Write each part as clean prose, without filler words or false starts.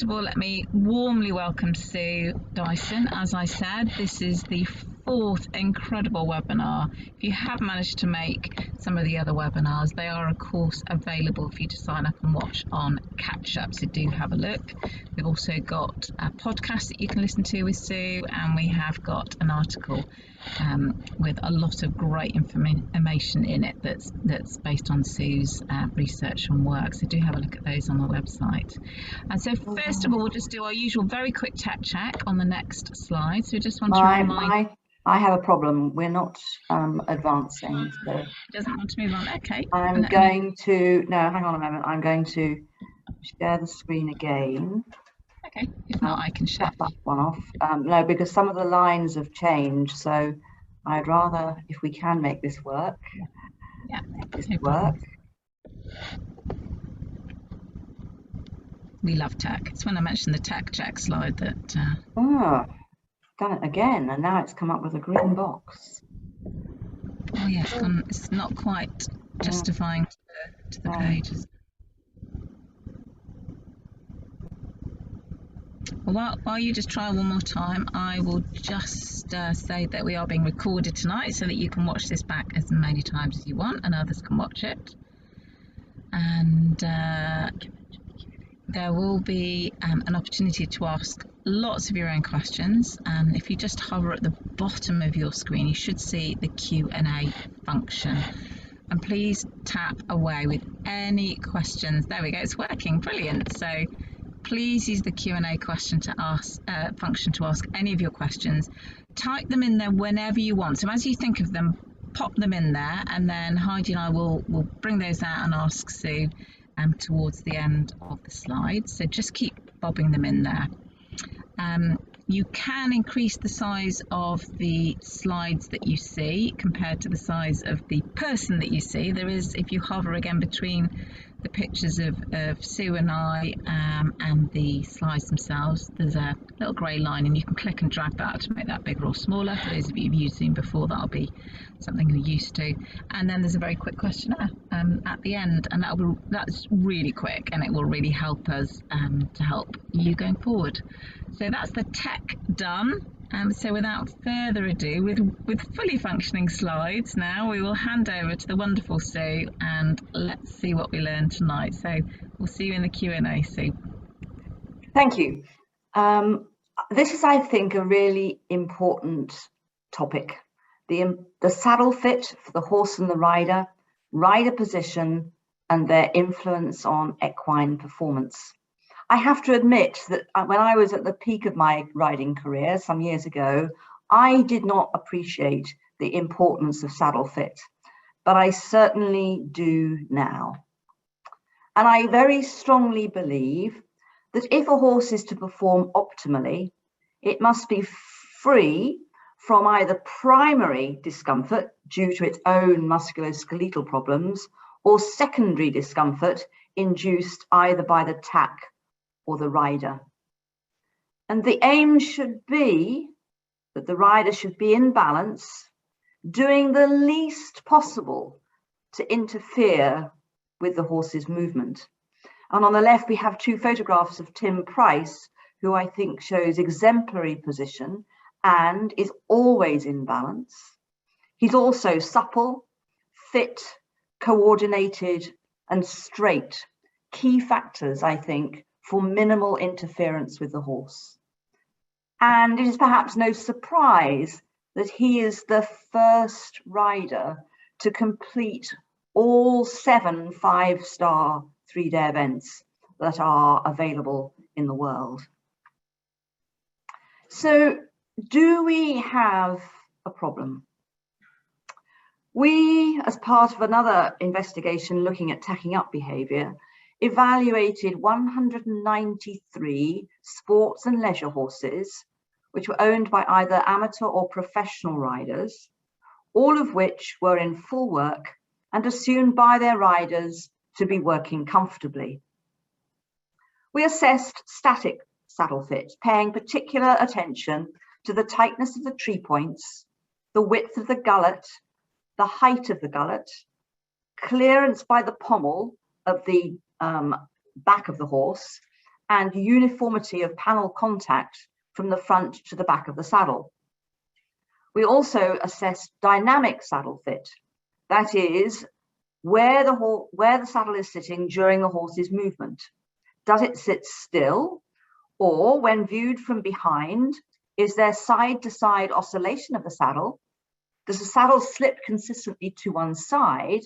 first of all, let me warmly welcome Sue Dyson. As I said, this is the fourth incredible webinar. If you have managed to make some of the other webinars, they are of course available for you to sign up and watch on catch up, so do have a look. We've also got a podcast that you can listen to with Sue, and we have got an article with a lot of great information in it that's based on Sue's research and work, so do have a look at those on the website. And so first of all, we'll just do our usual very quick tech check on the next slide. So we just want to remind... I have a problem. We're not advancing. So it doesn't want to move on. Okay. I'm going to, no, hang on a moment. I'm going to share the screen again. Okay. If not, I can share. Cut that one off. No, because some of the lines have changed. So I'd rather, if we can make this work. Yeah. Make this work. We love tech. It's when I mentioned the tech check slide that. Done it again, and now it's come up with a green box. Oh yeah, it's not quite justifying to the pages. Well, while you just try one more time, I will just say that we are being recorded tonight, so that you can watch this back as many times as you want, and others can watch it. And there will be an opportunity to ask lots of your own questions, and if you just hover at the bottom of your screen, you should see the Q&A function, and please tap away with any questions. There we go, it's working, brilliant. So please use the Q&A question to ask function to ask any of your questions. Type them in there whenever you want, so as you think of them, pop them in there, and then Heidi and I will bring those out and ask Sue towards the end of the slide. So just keep bobbing them in there. You can increase the size of the slides that you see compared to the size of the person that you see. There is, if you hover again between the pictures of Sue and I and the slides themselves, there's a little grey line, and you can click and drag that to make that bigger or smaller. For those of you who've used Zoom before, that'll be something you're used to. And then there's a very quick questionnaire at the end, and that's really quick, and it will really help us to help you going forward. So that's the tech done. So without further ado, with fully functioning slides now, we will hand over to the wonderful Sue, and let's see what we learned tonight. So we'll see you in the Q&A, Sue. Thank you. This is, I think, a really important topic. The saddle fit for the horse and the rider, rider position, and their influence on equine performance. I have to admit that when I was at the peak of my riding career some years ago, I did not appreciate the importance of saddle fit, but I certainly do now. And I very strongly believe that if a horse is to perform optimally, it must be free from either primary discomfort due to its own musculoskeletal problems, or secondary discomfort induced either by the tack or the rider. And the aim should be that the rider should be in balance, doing the least possible to interfere with the horse's movement. And on the left, we have two photographs of Tim Price, who I think shows exemplary position and is always in balance. He's also supple, fit, coordinated, and straight. Key factors, I think, for minimal interference with the horse. And it is perhaps no surprise that he is the first rider to complete all 7 5-star 3-day events that are available in the world. So, do we have a problem? We, as part of another investigation looking at tacking up behaviour, evaluated 193 sports and leisure horses, which were owned by either amateur or professional riders, all of which were in full work and assumed by their riders to be working comfortably. We assessed static saddle fit, paying particular attention to the tightness of the tree points, the width of the gullet, the height of the gullet, clearance by the pommel of the back of the horse, and uniformity of panel contact from the front to the back of the saddle. We also assessed dynamic saddle fit, that is, where the saddle is sitting during the horse's movement. Does it sit still, or when viewed from behind, is there side-to-side oscillation of the saddle? Does the saddle slip consistently to one side,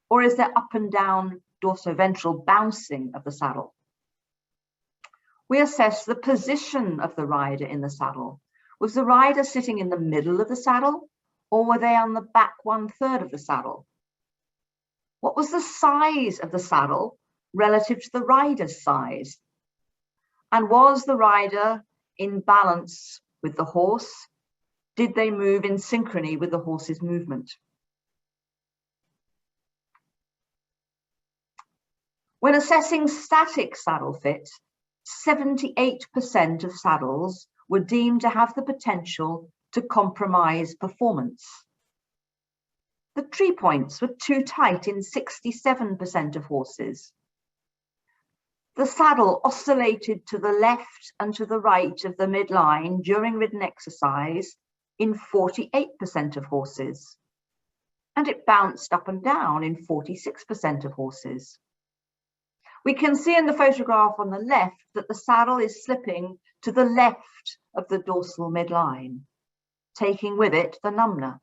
or is there up and down dorsoventral bouncing of the saddle? We assess the position of the rider in the saddle. Was the rider sitting in the middle of the saddle, or were they on the back 1/3 of the saddle? What was the size of the saddle relative to the rider's size? And was the rider in balance with the horse? Did they move in synchrony with the horse's movement? When assessing static saddle fit, 78% of saddles were deemed to have the potential to compromise performance. The tree points were too tight in 67% of horses. The saddle oscillated to the left and to the right of the midline during ridden exercise in 48% of horses, and it bounced up and down in 46% of horses. We can see in the photograph on the left that the saddle is slipping to the left of the dorsal midline, taking with it the numner.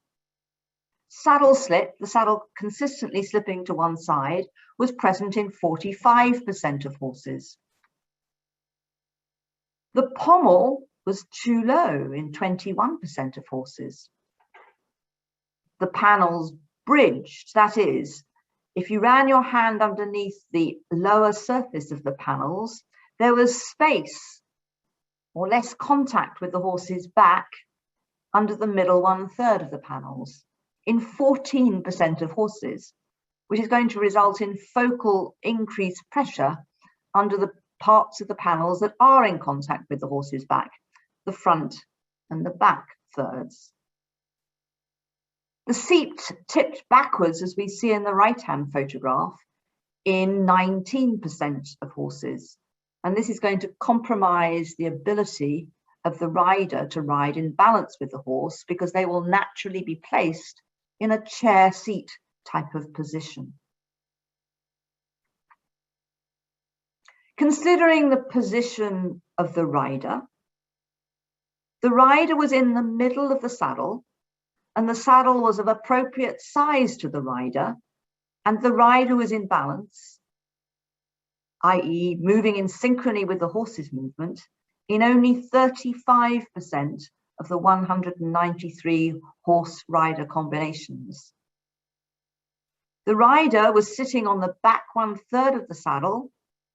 Saddle slip, the saddle consistently slipping to one side, was present in 45% of horses. The pommel was too low in 21% of horses. The panels bridged, that is, if you ran your hand underneath the lower surface of the panels, there was space or less contact with the horse's back under the middle 1/3 of the panels in 14% of horses, which is going to result in focal increased pressure under the parts of the panels that are in contact with the horse's back, the front and the back thirds. The seat tipped backwards, as we see in the right-hand photograph, in 19% of horses. And this is going to compromise the ability of the rider to ride in balance with the horse, because they will naturally be placed in a chair seat type of position. Considering the position of the rider was in the middle of the saddle, and the saddle was of appropriate size to the rider, and the rider was in balance, i.e. moving in synchrony with the horse's movement, in only 35% of the 193 horse-rider combinations. The rider was sitting on the back 1/3 of the saddle,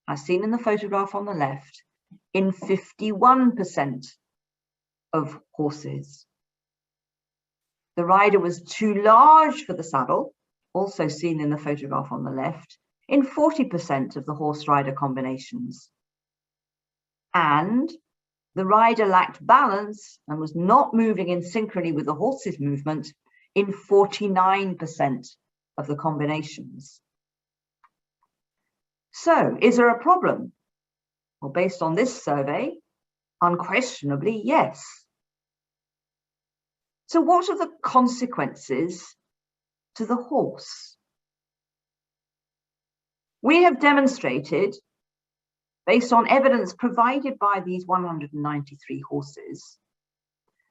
as seen in the photograph on the left, in 51% of horses. The rider was too large for the saddle, also seen in the photograph on the left, in 40% of the horse-rider combinations. And the rider lacked balance and was not moving in synchrony with the horse's movement in 49% of the combinations. So, is there a problem? Well, based on this survey, unquestionably, yes. So what are the consequences to the horse? We have demonstrated, based on evidence provided by these 193 horses,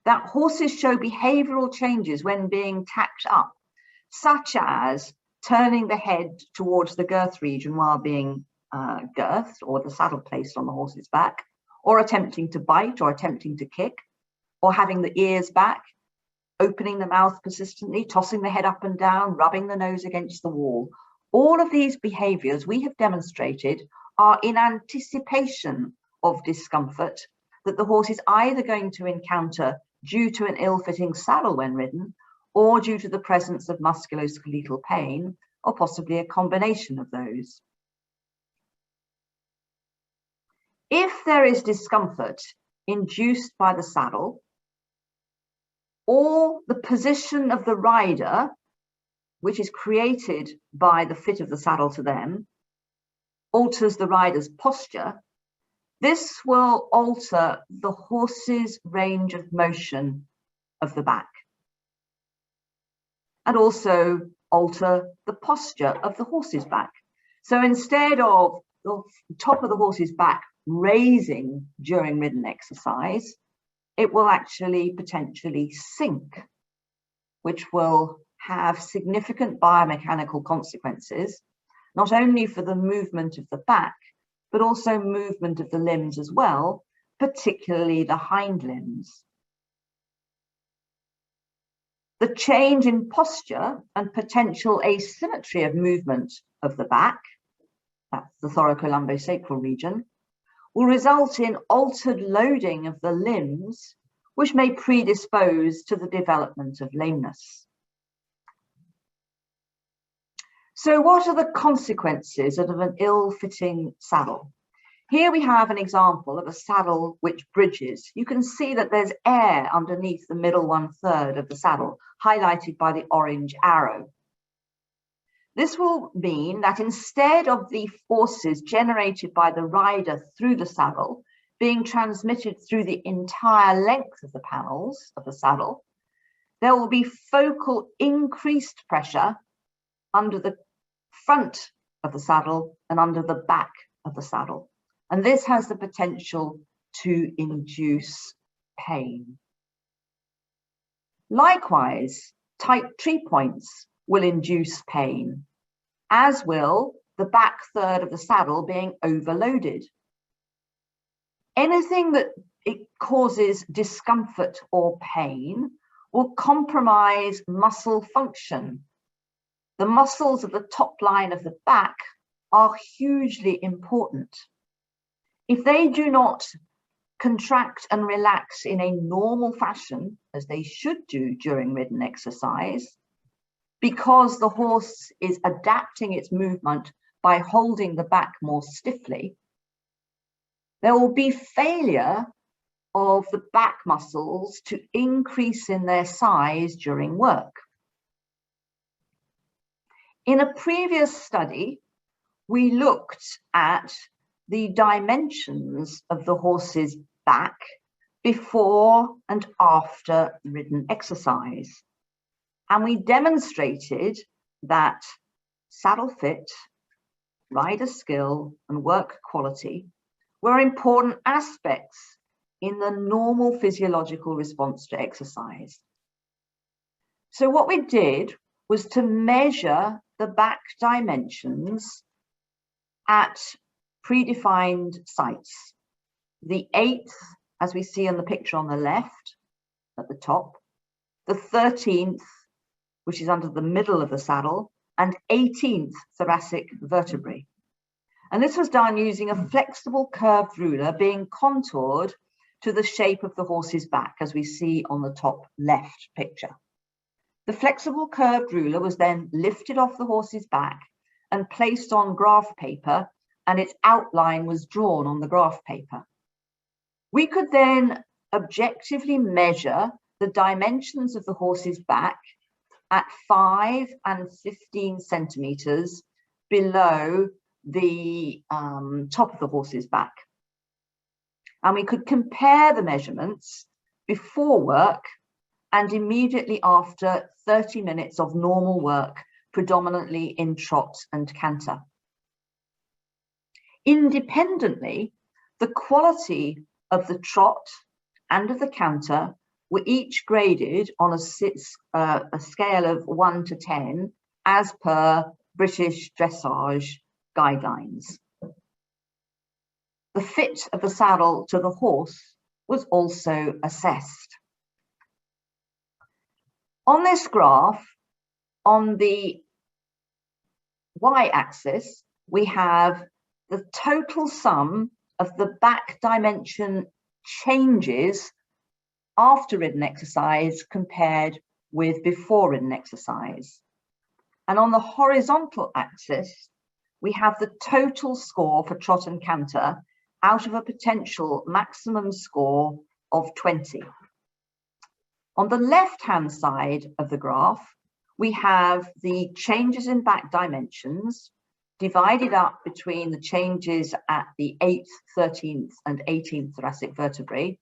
that horses show behavioural changes when being tacked up, such as turning the head towards the girth region while being girthed, or the saddle placed on the horse's back, or attempting to bite, or attempting to kick, or having the ears back, opening the mouth persistently, tossing the head up and down, rubbing the nose against the wall. All of these behaviours we have demonstrated are in anticipation of discomfort that the horse is either going to encounter due to an ill-fitting saddle when ridden, or due to the presence of musculoskeletal pain, or possibly a combination of those. If there is discomfort induced by the saddle, or the position of the rider, which is created by the fit of the saddle to them, alters the rider's posture, This will alter the horse's range of motion of the back and also alter the posture of the horse's back. So instead of the top of the horse's back raising during ridden exercise, it will actually potentially sink, which will have significant biomechanical consequences, not only for the movement of the back, but also movement of the limbs as well, particularly the hind limbs. The change in posture and potential asymmetry of movement of the back, that's the thoracolumbo-sacral region, will result in altered loading of the limbs, which may predispose to the development of lameness. So what are the consequences of an ill-fitting saddle? Here we have an example of a saddle which bridges. You can see that there's air underneath the middle 1/3 of the saddle, highlighted by the orange arrow. This will mean that instead of the forces generated by the rider through the saddle being transmitted through the entire length of the panels of the saddle, there will be focal increased pressure under the front of the saddle and under the back of the saddle. And this has the potential to induce pain. Likewise, tight tree points will induce pain, as will the back third of the saddle being overloaded. Anything that it causes discomfort or pain will compromise muscle function. The muscles of the top line of the back are hugely important. If they do not contract and relax in a normal fashion, as they should do during ridden exercise, because the horse is adapting its movement by holding the back more stiffly, there will be failure of the back muscles to increase in their size during work. In a previous study, we looked at the dimensions of the horse's back before and after ridden exercise. And we demonstrated that saddle fit, rider skill, and work quality were important aspects in the normal physiological response to exercise. So what we did was to measure the back dimensions at predefined sites. The 8th, as we see on the picture on the left at the top, the 13th, which is under the middle of the saddle, and 18th thoracic vertebrae. And this was done using a flexible curved ruler being contoured to the shape of the horse's back, as we see on the top left picture. The flexible curved ruler was then lifted off the horse's back and placed on graph paper, and its outline was drawn on the graph paper. We could then objectively measure the dimensions of the horse's back at 5 and 15 centimeters below the top of the horse's back. And we could compare the measurements before work and immediately after 30 minutes of normal work, predominantly in trot and canter. Independently, the quality of the trot and of the canter were each graded on a scale of 1 to 10 as per British dressage guidelines. The fit of the saddle to the horse was also assessed. On this graph, on the y-axis, we have the total sum of the back dimension changes after ridden exercise compared with before ridden exercise. And on the horizontal axis, we have the total score for trot and canter out of a potential maximum score of 20. On the left-hand side of the graph, we have the changes in back dimensions divided up between the changes at the 8th, 13th and 18th thoracic vertebrae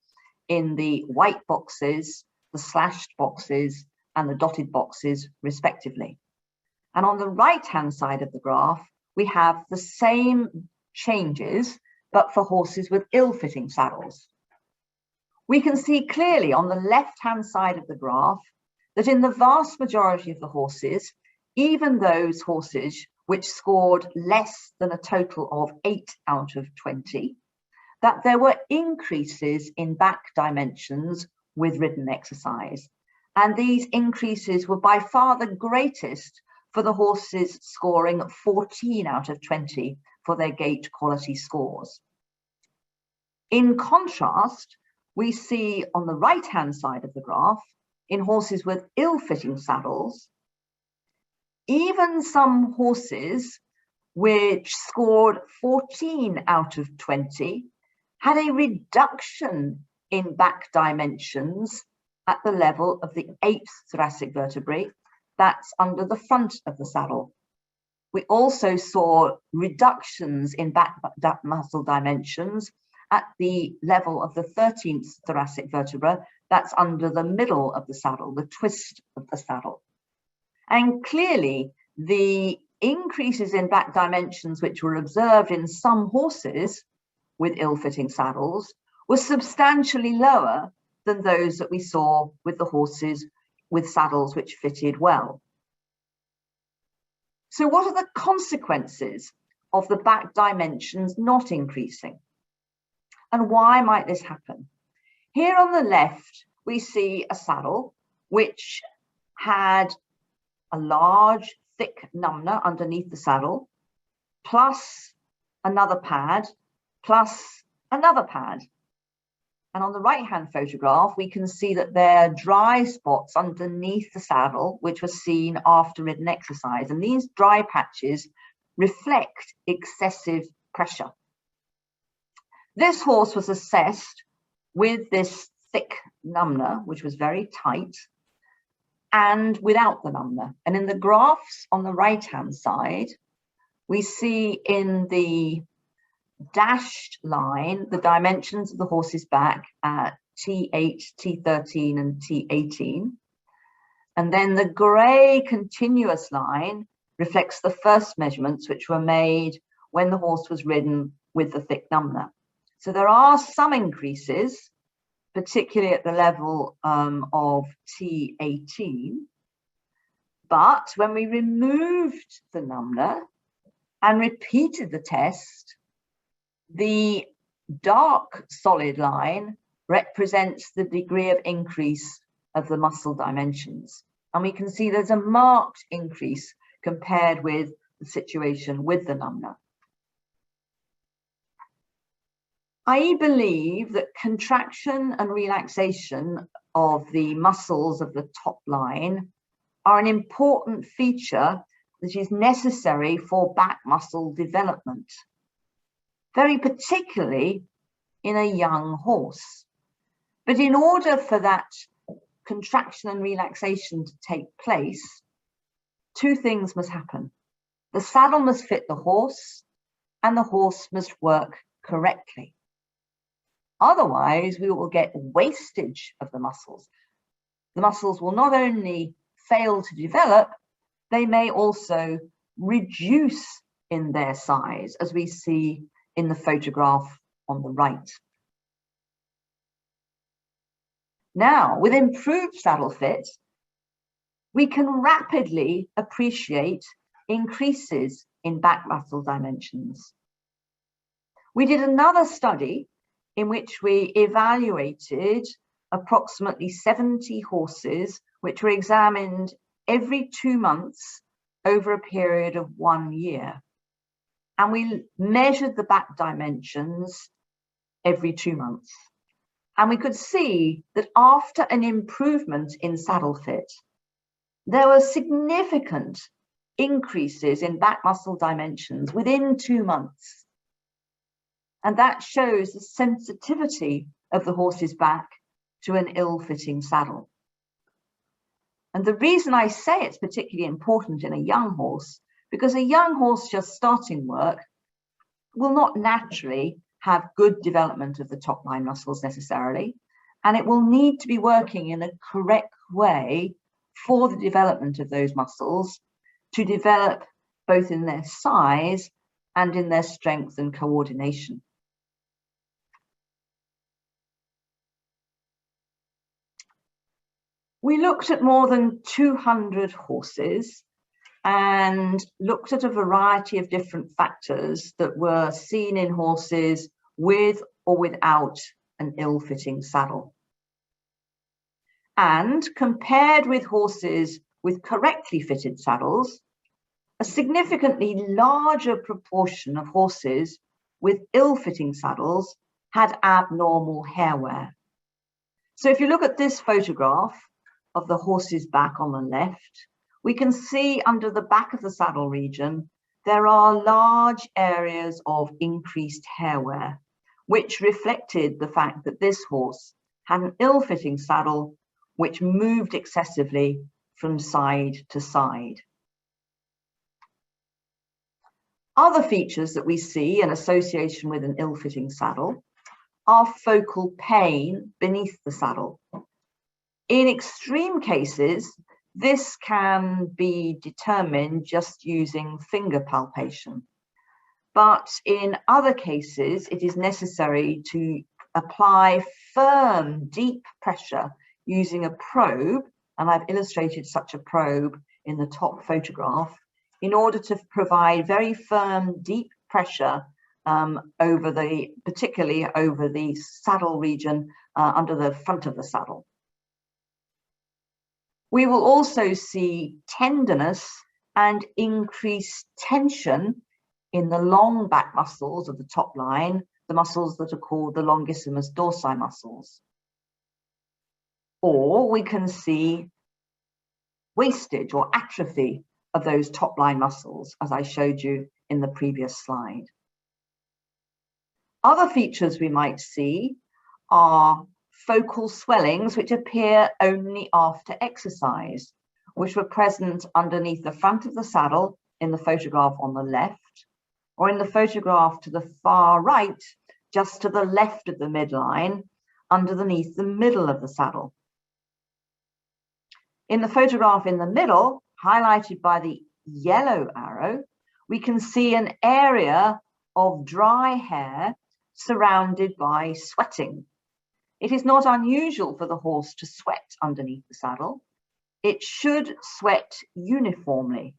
in the white boxes, the slashed boxes and the dotted boxes respectively. And on the right-hand side of the graph, we have the same changes, but for horses with ill-fitting saddles. We can see clearly on the left-hand side of the graph that in the vast majority of the horses, even those horses which scored less than a total of 8 out of 20, that there were increases in back dimensions with ridden exercise. And these increases were by far the greatest for the horses scoring 14 out of 20 for their gait quality scores. In contrast, we see on the right-hand side of the graph, in horses with ill-fitting saddles, even some horses which scored 14 out of 20 had a reduction in back dimensions at the level of the 8th thoracic vertebrae, that's under the front of the saddle. We also saw reductions in back muscle dimensions at the level of the 13th thoracic vertebra, that's under the middle of the saddle, the twist of the saddle. And clearly, the increases in back dimensions which were observed in some horses with ill-fitting saddles were substantially lower than those that we saw with the horses with saddles which fitted well. So what are the consequences of the back dimensions not increasing? And why might this happen? Here on the left, we see a saddle which had a large, thick numna underneath the saddle, plus another pad, plus another pad. And on the right-hand photograph, we can see that there are dry spots underneath the saddle, which were seen after ridden exercise. And these dry patches reflect excessive pressure. This horse was assessed with this thick numna, which was very tight, and without the numna. And in the graphs on the right-hand side, we see in the dashed line the dimensions of the horse's back at T8, T13 and T18. And then the grey continuous line reflects the first measurements which were made when the horse was ridden with the thick numna. So there are some increases, particularly at the level of T18. But when we removed the numna and repeated the test, the dark solid line represents the degree of increase of the muscle dimensions. And we can see there's a marked increase compared with the situation with the numna. I believe that contraction and relaxation of the muscles of the top line are an important feature that is necessary for back muscle development, very particularly in a young horse. But in order for that contraction and relaxation to take place, two things must happen. The saddle must fit the horse, and the horse must work correctly. Otherwise, we will get wastage of the muscles. The muscles will not only fail to develop, they may also reduce in their size, as we see in the photograph on the right. Now, with improved saddle fit, we can rapidly appreciate increases in back muscle dimensions. We did another study in which we evaluated approximately 70 horses, which were examined every 2 months over a period of 1 year. And we measured the back dimensions every 2 months. And we could see that after an improvement in saddle fit, there were significant increases in back muscle dimensions within 2 months. And that shows the sensitivity of the horse's back to an ill-fitting saddle. And the reason I say it's particularly important in a young horse because a young horse just starting work will not naturally have good development of the top line muscles necessarily, and it will need to be working in a correct way for the development of those muscles to develop both in their size and in their strength and coordination. We looked at more than 200 horses and looked at a variety of different factors that were seen in horses with or without an ill-fitting saddle. And compared with horses with correctly fitted saddles, a significantly larger proportion of horses with ill-fitting saddles had abnormal hair wear. So if you look at this photograph of the horse's back on the left, we can see under the back of the saddle region, there are large areas of increased hair wear, which reflected the fact that this horse had an ill-fitting saddle which moved excessively from side to side. Other features that we see in association with an ill-fitting saddle are focal pain beneath the saddle. In extreme cases, this can be determined just using finger palpation. But in other cases, it is necessary to apply firm, deep pressure using a probe, and I've illustrated such a probe in the top photograph, in order to provide very firm, deep pressure particularly over the saddle region under the front of the saddle. We will also see tenderness and increased tension in the long back muscles of the top line, the muscles that are called the longissimus dorsi muscles. Or we can see wastage or atrophy of those top line muscles, as I showed you in the previous slide. Other features we might see are focal swellings, which appear only after exercise, which were present underneath the front of the saddle in the photograph on the left, or in the photograph to the far right, just to the left of the midline, underneath the middle of the saddle. In the photograph in the middle, highlighted by the yellow arrow, we can see an area of dry hair surrounded by sweating. It is not unusual for the horse to sweat underneath the saddle. It should sweat uniformly.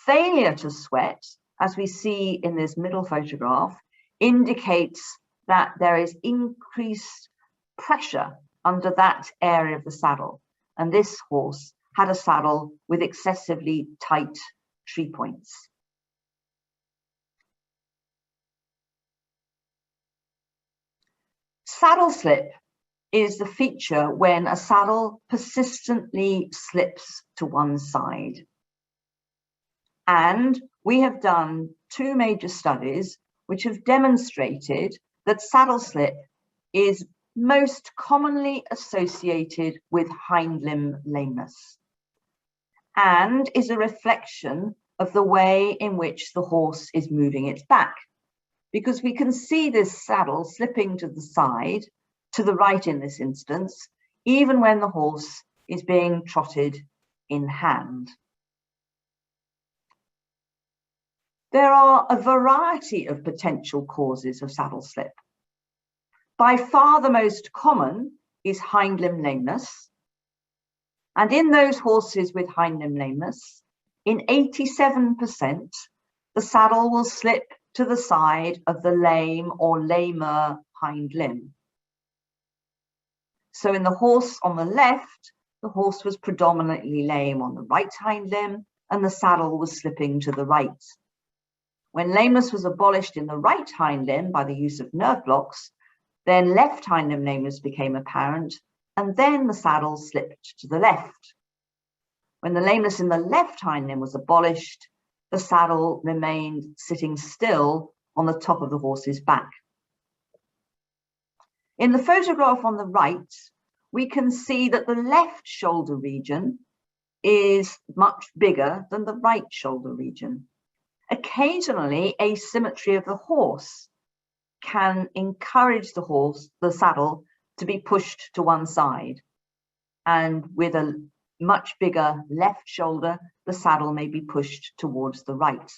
Failure to sweat, as we see in this middle photograph, indicates that there is increased pressure under that area of the saddle. And this horse had a saddle with excessively tight tree points. Saddle slip is the feature when a saddle persistently slips to one side. And we have done two major studies which have demonstrated that saddle slip is most commonly associated with hind limb lameness and is a reflection of the way in which the horse is moving its back, because we can see this saddle slipping to the side, to the right in this instance, even when the horse is being trotted in hand. There are a variety of potential causes of saddle slip. By far the most common is hind limb lameness. And in those horses with hind limb lameness, in 87%, the saddle will slip to the side of the lame or lamer hind limb. So in the horse on the left, the horse was predominantly lame on the right hind limb and the saddle was slipping to the right. When lameness was abolished in the right hind limb by the use of nerve blocks, then left hind limb lameness became apparent, and then the saddle slipped to the left. When the lameness in the left hind limb was abolished, the saddle remained sitting still on the top of the horse's back. In the photograph on the right, we can see that the left shoulder region is much bigger than the right shoulder region. Occasionally, asymmetry of the horse can encourage the saddle to be pushed to one side. And with a much bigger left shoulder, the saddle may be pushed towards the right.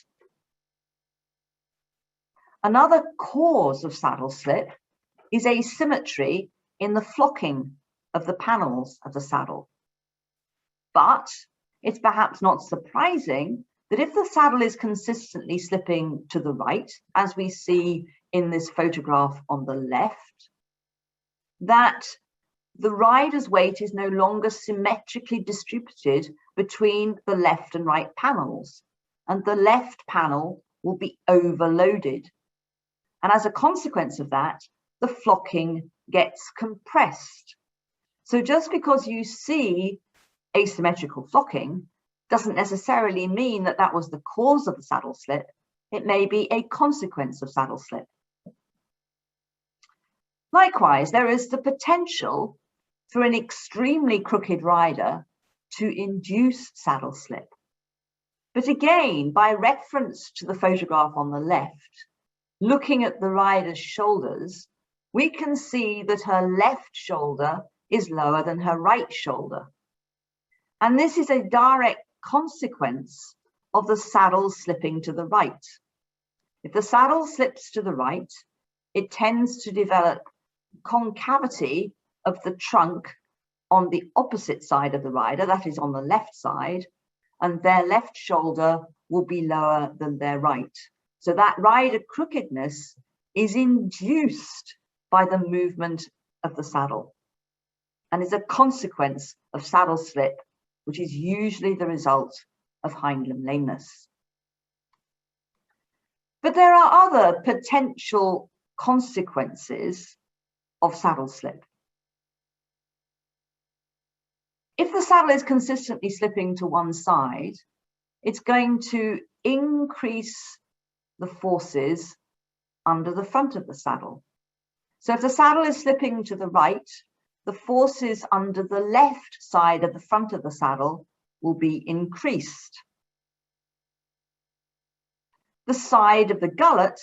Another cause of saddle slip is asymmetry in the flocking of the panels of the saddle. But it's perhaps not surprising that if the saddle is consistently slipping to the right, as we see in this photograph on the left, that the rider's weight is no longer symmetrically distributed between the left and right panels, and the left panel will be overloaded. And as a consequence of that, the flocking gets compressed. So just because you see asymmetrical flocking doesn't necessarily mean that that was the cause of the saddle slip. It may be a consequence of saddle slip. Likewise, there is the potential for an extremely crooked rider to induce saddle slip. But again, by reference to the photograph on the left, looking at the rider's shoulders, we can see that her left shoulder is lower than her right shoulder. And this is a direct consequence of the saddle slipping to the right. If the saddle slips to the right, it tends to develop concavity of the trunk on the opposite side of the rider, that is on the left side, and their left shoulder will be lower than their right. So that rider crookedness is induced by the movement of the saddle and is a consequence of saddle slip, which is usually the result of hind limb lameness. But there are other potential consequences of saddle slip. If the saddle is consistently slipping to one side, it's going to increase the forces under the front of the saddle. So if the saddle is slipping to the right, the forces under the left side of the front of the saddle will be increased. The side of the gullet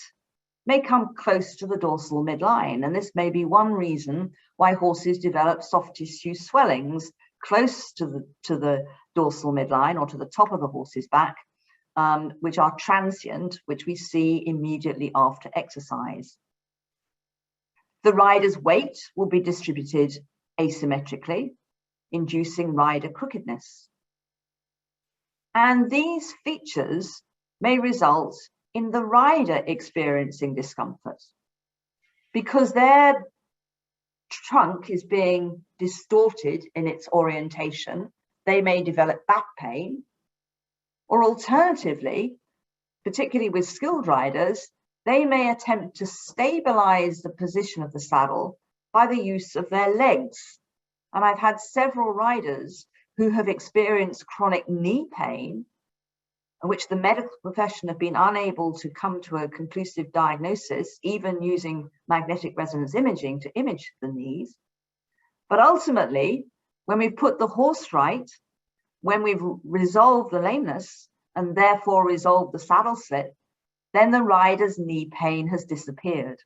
may come close to the dorsal midline, and this may be one reason why horses develop soft tissue swellings close to the dorsal midline or to the top of the horse's back, which are transient, which we see immediately after exercise. The rider's weight will be distributed asymmetrically, inducing rider crookedness. And these features may result in the rider experiencing discomfort because their trunk is being distorted in its orientation. They may develop back pain, or alternatively, particularly with skilled riders, they may attempt to stabilize the position of the saddle by the use of their legs. And I've had several riders who have experienced chronic knee pain, in which the medical profession have been unable to come to a conclusive diagnosis, even using magnetic resonance imaging to image the knees. But ultimately, when we've put the horse right, when we've resolved the lameness and therefore resolved the saddle slip, then the rider's knee pain has disappeared.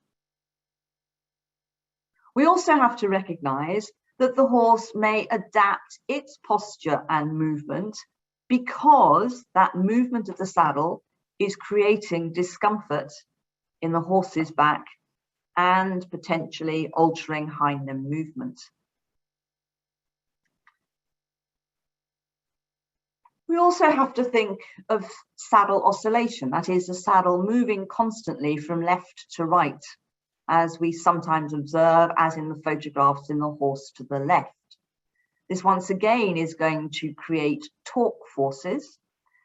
We also have to recognize that the horse may adapt its posture and movement because that movement of the saddle is creating discomfort in the horse's back and potentially altering hind limb movement. We also have to think of saddle oscillation, that is, the saddle moving constantly from left to right, as we sometimes observe, as in the photographs in the horse to the left. This once again is going to create torque forces.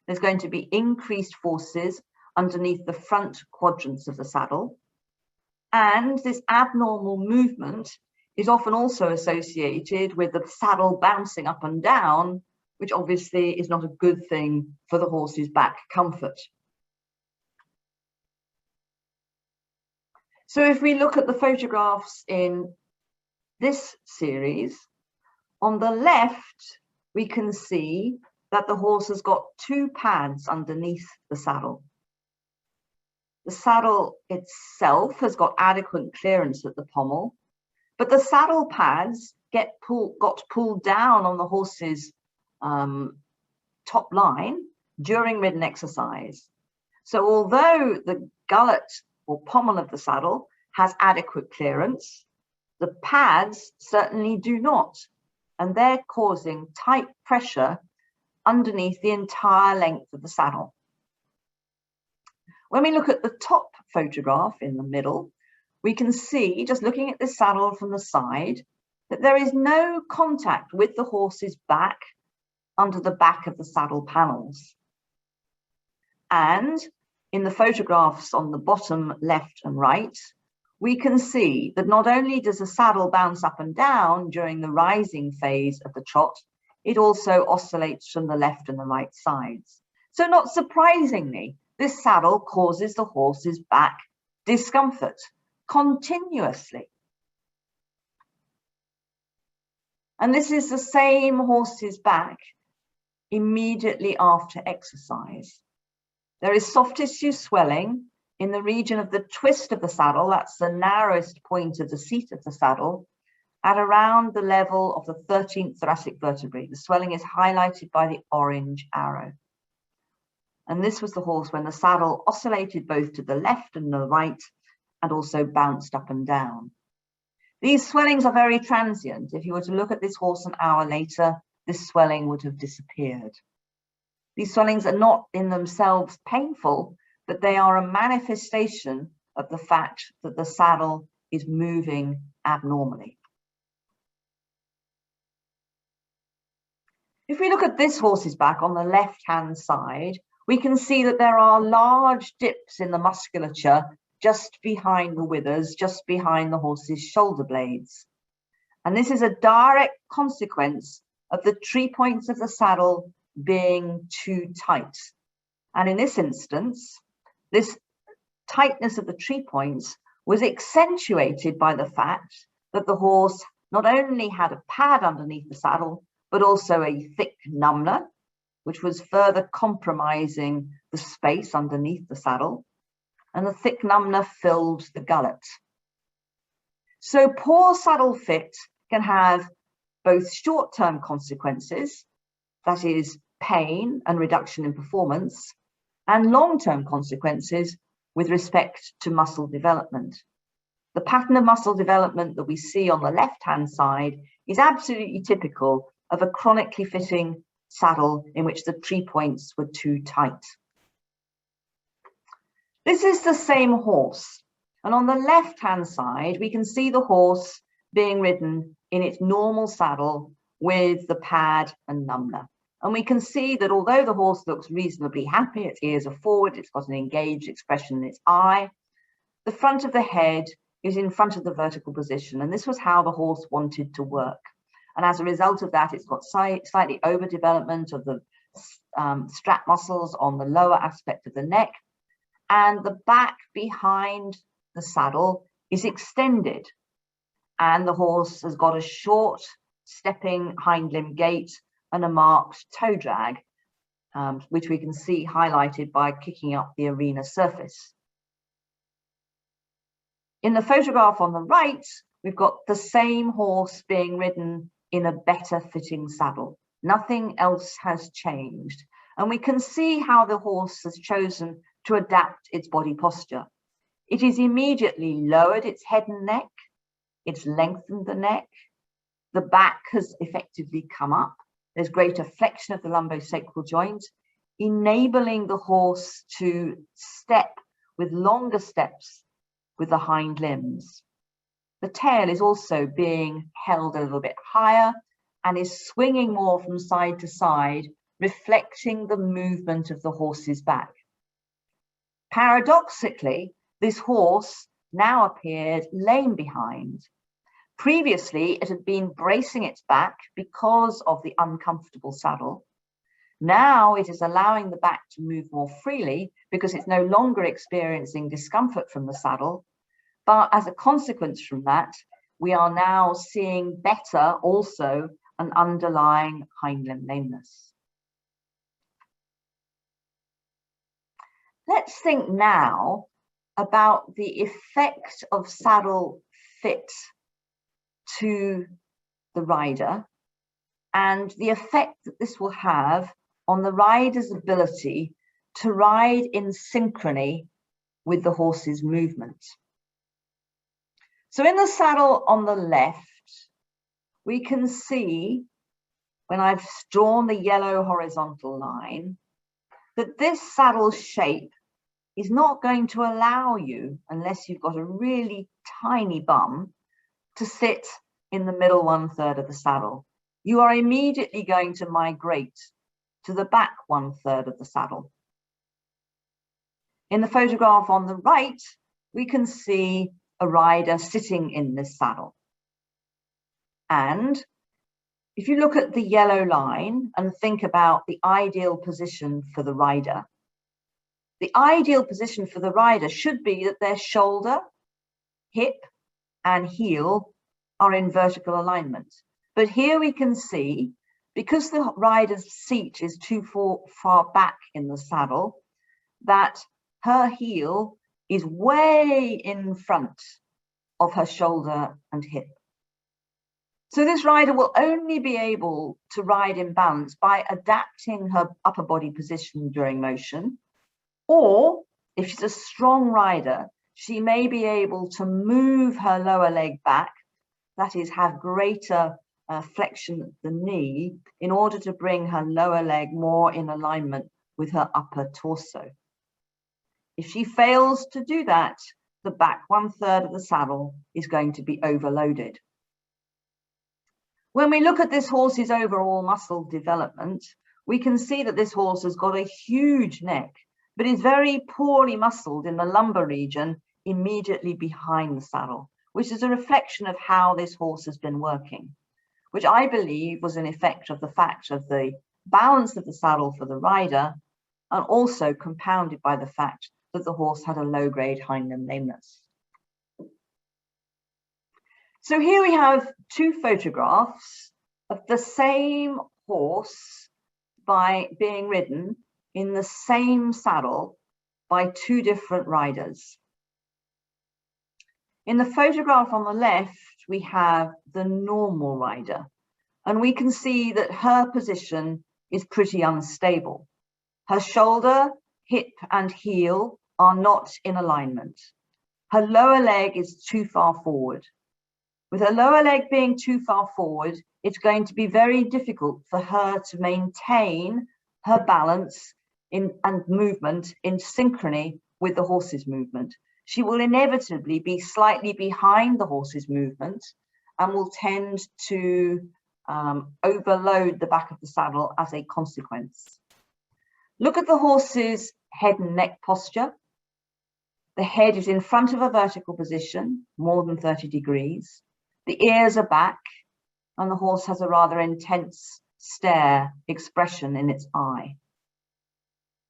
There's going to be increased forces underneath the front quadrants of the saddle. And this abnormal movement is often also associated with the saddle bouncing up and down, which obviously is not a good thing for the horse's back comfort. So if we look at the photographs in this series, on the left, we can see that the horse has got two pads underneath the saddle. The saddle itself has got adequate clearance at the pommel, but the saddle pads got pulled down on the horse's top line during ridden exercise. So although the gullet or pommel of the saddle has adequate clearance, the pads certainly do not, and they're causing tight pressure underneath the entire length of the saddle. When we look at the top photograph in the middle, we can see, just looking at this saddle from the side, that there is no contact with the horse's back under the back of the saddle panels. And in the photographs on the bottom left and right, we can see that not only does the saddle bounce up and down during the rising phase of the trot, it also oscillates from the left and the right sides. So not surprisingly, this saddle causes the horse's back discomfort continuously. And this is the same horse's back immediately after exercise. There is soft tissue swelling in the region of the twist of the saddle, that's the narrowest point of the seat of the saddle, at around the level of the 13th thoracic vertebrae. The swelling is highlighted by the orange arrow. And this was the horse when the saddle oscillated both to the left and the right and also bounced up and down. These swellings are very transient. If you were to look at this horse an hour later, this swelling would have disappeared. These swellings are not in themselves painful, but they are a manifestation of the fact that the saddle is moving abnormally. If we look at this horse's back on the left-hand side, we can see that there are large dips in the musculature just behind the withers, just behind the horse's shoulder blades. And this is a direct consequence of the tree points of the saddle being too tight. And in this instance, this tightness of the tree points was accentuated by the fact that the horse not only had a pad underneath the saddle, but also a thick numbner, which was further compromising the space underneath the saddle, and the thick numbner filled the gullet. So poor saddle fit can have both short-term consequences, that is pain and reduction in performance, and long-term consequences with respect to muscle development. The pattern of muscle development that we see on the left-hand side is absolutely typical of a chronically fitting saddle in which the tree points were too tight. This is the same horse, and on the left-hand side, we can see the horse being ridden in its normal saddle with the pad and numbner. And we can see that although the horse looks reasonably happy, its ears are forward, it's got an engaged expression in its eye, the front of the head is in front of the vertical position, and this was how the horse wanted to work. And as a result of that, it's got slightly overdevelopment of the strap muscles on the lower aspect of the neck, and the back behind the saddle is extended, and the horse has got a short stepping hind limb gait and a marked toe drag, which we can see highlighted by kicking up the arena surface. In the photograph on the right, we've got the same horse being ridden in a better fitting saddle. Nothing else has changed. And we can see how the horse has chosen to adapt its body posture. It has immediately lowered its head and neck, it's lengthened the neck, the back has effectively come up, there's greater flexion of the lumbosacral joint, enabling the horse to step with longer steps with the hind limbs. The tail is also being held a little bit higher and is swinging more from side to side, reflecting the movement of the horse's back. Paradoxically, this horse now appeared lame behind. Previously, it had been bracing its back because of the uncomfortable saddle. Now it is allowing the back to move more freely because it's no longer experiencing discomfort from the saddle. But as a consequence from that, we are now seeing better also an underlying hind limb lameness. Let's think now about the effect of saddle fit to the rider and the effect that this will have on the rider's ability to ride in synchrony with the horse's movement. So in the saddle on the left, we can see, when I've drawn the yellow horizontal line, that this saddle shape is not going to allow you, unless you've got a really tiny bum, to sit in the middle 1/3 of the saddle. You are immediately going to migrate to the back 1/3 of the saddle. In the photograph on the right, we can see a rider sitting in this saddle. And if you look at the yellow line and think about the ideal position for the rider, the ideal position for the rider should be that their shoulder, hip, and heel are in vertical alignment. But here we can see, because the rider's seat is too far back in the saddle, that her heel is way in front of her shoulder and hip. So this rider will only be able to ride in balance by adapting her upper body position during motion, or if she's a strong rider, she may be able to move her lower leg back, that is, have greater flexion at the knee in order to bring her lower leg more in alignment with her upper torso. If she fails to do that, the back 1/3 of the saddle is going to be overloaded. When we look at this horse's overall muscle development, we can see that this horse has got a huge neck, but is very poorly muscled in the lumbar region immediately behind the saddle, which is a reflection of how this horse has been working, which I believe was an effect of the fact of the balance of the saddle for the rider, and also compounded by the fact that the horse had a low-grade hind limb lameness. So here we have two photographs of the same horse being ridden in the same saddle by two different riders. In the photograph on the left, we have the normal rider, and we can see that her position is pretty unstable. Her shoulder, hip, and heel are not in alignment. Her lower leg is too far forward. With her lower leg being too far forward, it's going to be very difficult for her to maintain her balance and movement in synchrony with the horse's movement. She will inevitably be slightly behind the horse's movement and will tend to overload the back of the saddle as a consequence. Look at the horse's head and neck posture. The head is in front of a vertical position, more than 30 degrees. The ears are back, and the horse has a rather intense stare expression in its eye.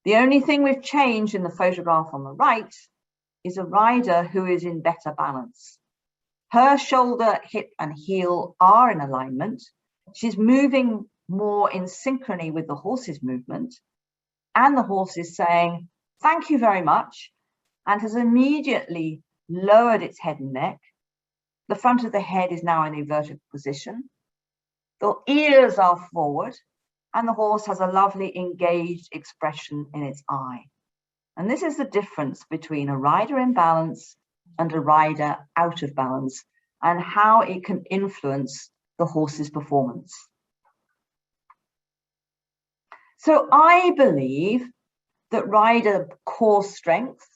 The only thing we've changed in the photograph on the right is a rider who is in better balance. Her shoulder, hip, and heel are in alignment. She's moving more in synchrony with the horse's movement, and the horse is saying, "Thank you very much," and has immediately lowered its head and neck. The front of the head is now in a vertical position. The ears are forward, and the horse has a lovely engaged expression in its eye. And this is the difference between a rider in balance and a rider out of balance, and how it can influence the horse's performance. So I believe that rider core strength,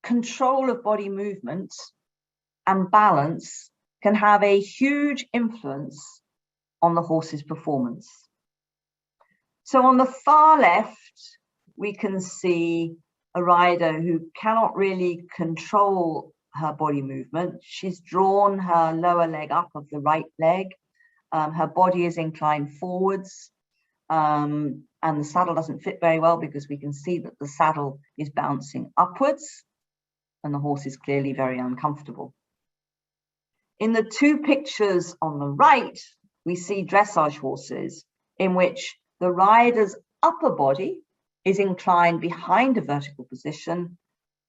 control of body movements, and balance can have a huge influence on the horse's performance. So on the far left, we can see a rider who cannot really control her body movement. She's drawn her lower leg up of the right leg. Her body is inclined forwards, and the saddle doesn't fit very well because we can see that the saddle is bouncing upwards and the horse is clearly very uncomfortable. In the two pictures on the right, we see dressage horses in which the rider's upper body is inclined behind a vertical position,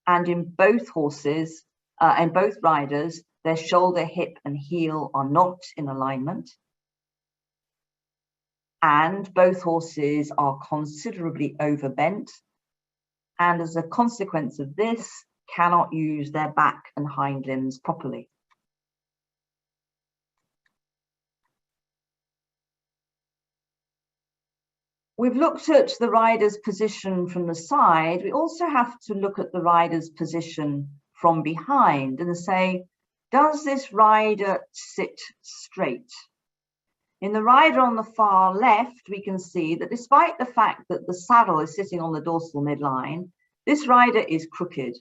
and in both horses, and both riders, their shoulder, hip, and heel are not in alignment. And both horses are considerably overbent, and as a consequence of this, cannot use their back and hind limbs properly. We've looked at the rider's position from the side. We also have to look at the rider's position from behind and say, does this rider sit straight? In the rider on the far left, we can see that despite the fact that the saddle is sitting on the dorsal midline, this rider is crooked.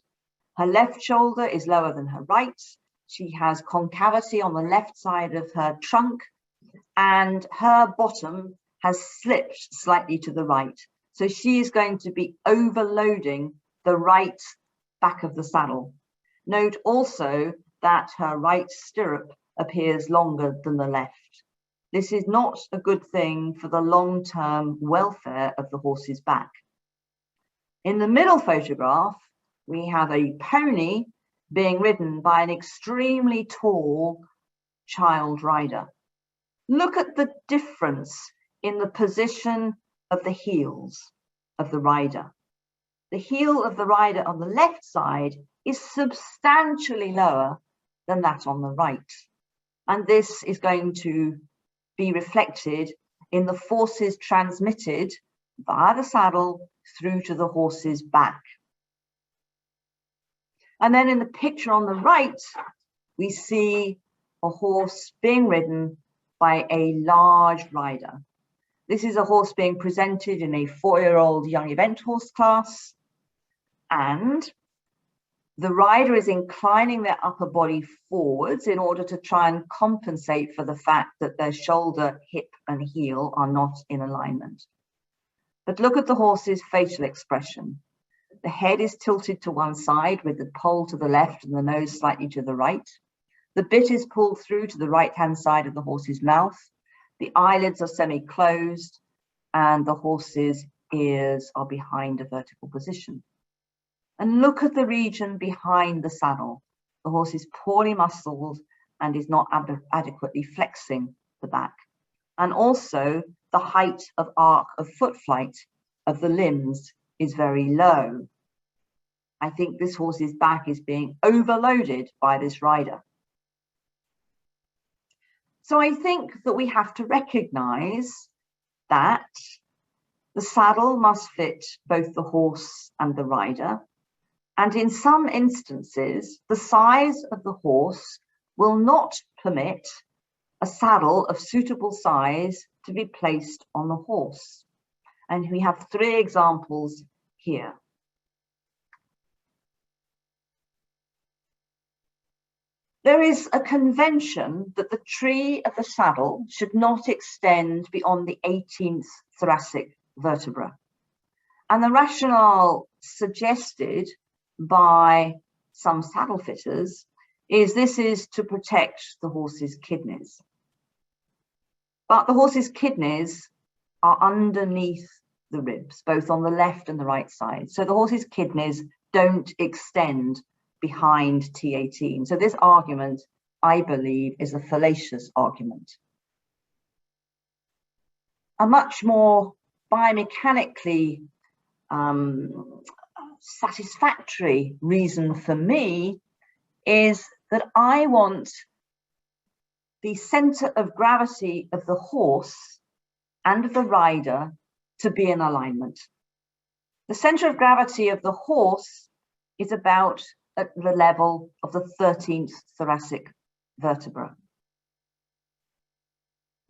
Her left shoulder is lower than her right. She has concavity on the left side of her trunk, and her bottom has slipped slightly to the right. So she is going to be overloading the right back of the saddle. Note also that her right stirrup appears longer than the left. This is not a good thing for the long-term welfare of the horse's back. In the middle photograph, we have a pony being ridden by an extremely tall child rider. Look at the difference in the position of the heels of the rider. The heel of the rider on the left side is substantially lower than that on the right. And this is going to be reflected in the forces transmitted via the saddle through to the horse's back. And then in the picture on the right, we see a horse being ridden by a large rider. This is a horse being presented in a 4-year-old young event horse class, and the rider is inclining their upper body forwards in order to try and compensate for the fact that their shoulder, hip, and heel are not in alignment. But look at the horse's facial expression. The head is tilted to one side with the poll to the left and the nose slightly to the right. The bit is pulled through to the right-hand side of the horse's mouth. The eyelids are semi-closed, and the horse's ears are behind a vertical position. And look at the region behind the saddle. The horse is poorly muscled and is not adequately flexing the back. And also the height of arc of foot flight of the limbs is very low. I think this horse's back is being overloaded by this rider. So I think that we have to recognize that the saddle must fit both the horse and the rider. And in some instances, the size of the horse will not permit a saddle of suitable size to be placed on the horse. And we have 3 examples here. There is a convention that the tree of the saddle should not extend beyond the 18th thoracic vertebra. And the rationale suggested by some saddle fitters is this is to protect the horse's kidneys. But the horse's kidneys are underneath the ribs, both on the left and the right side. So the horse's kidneys don't extend behind T18. So this argument, I believe, is a fallacious argument. A much more biomechanically satisfactory reason for me is that I want the center of gravity of the horse and of the rider to be in alignment. The center of gravity of the horse is about at the level of the 13th thoracic vertebra.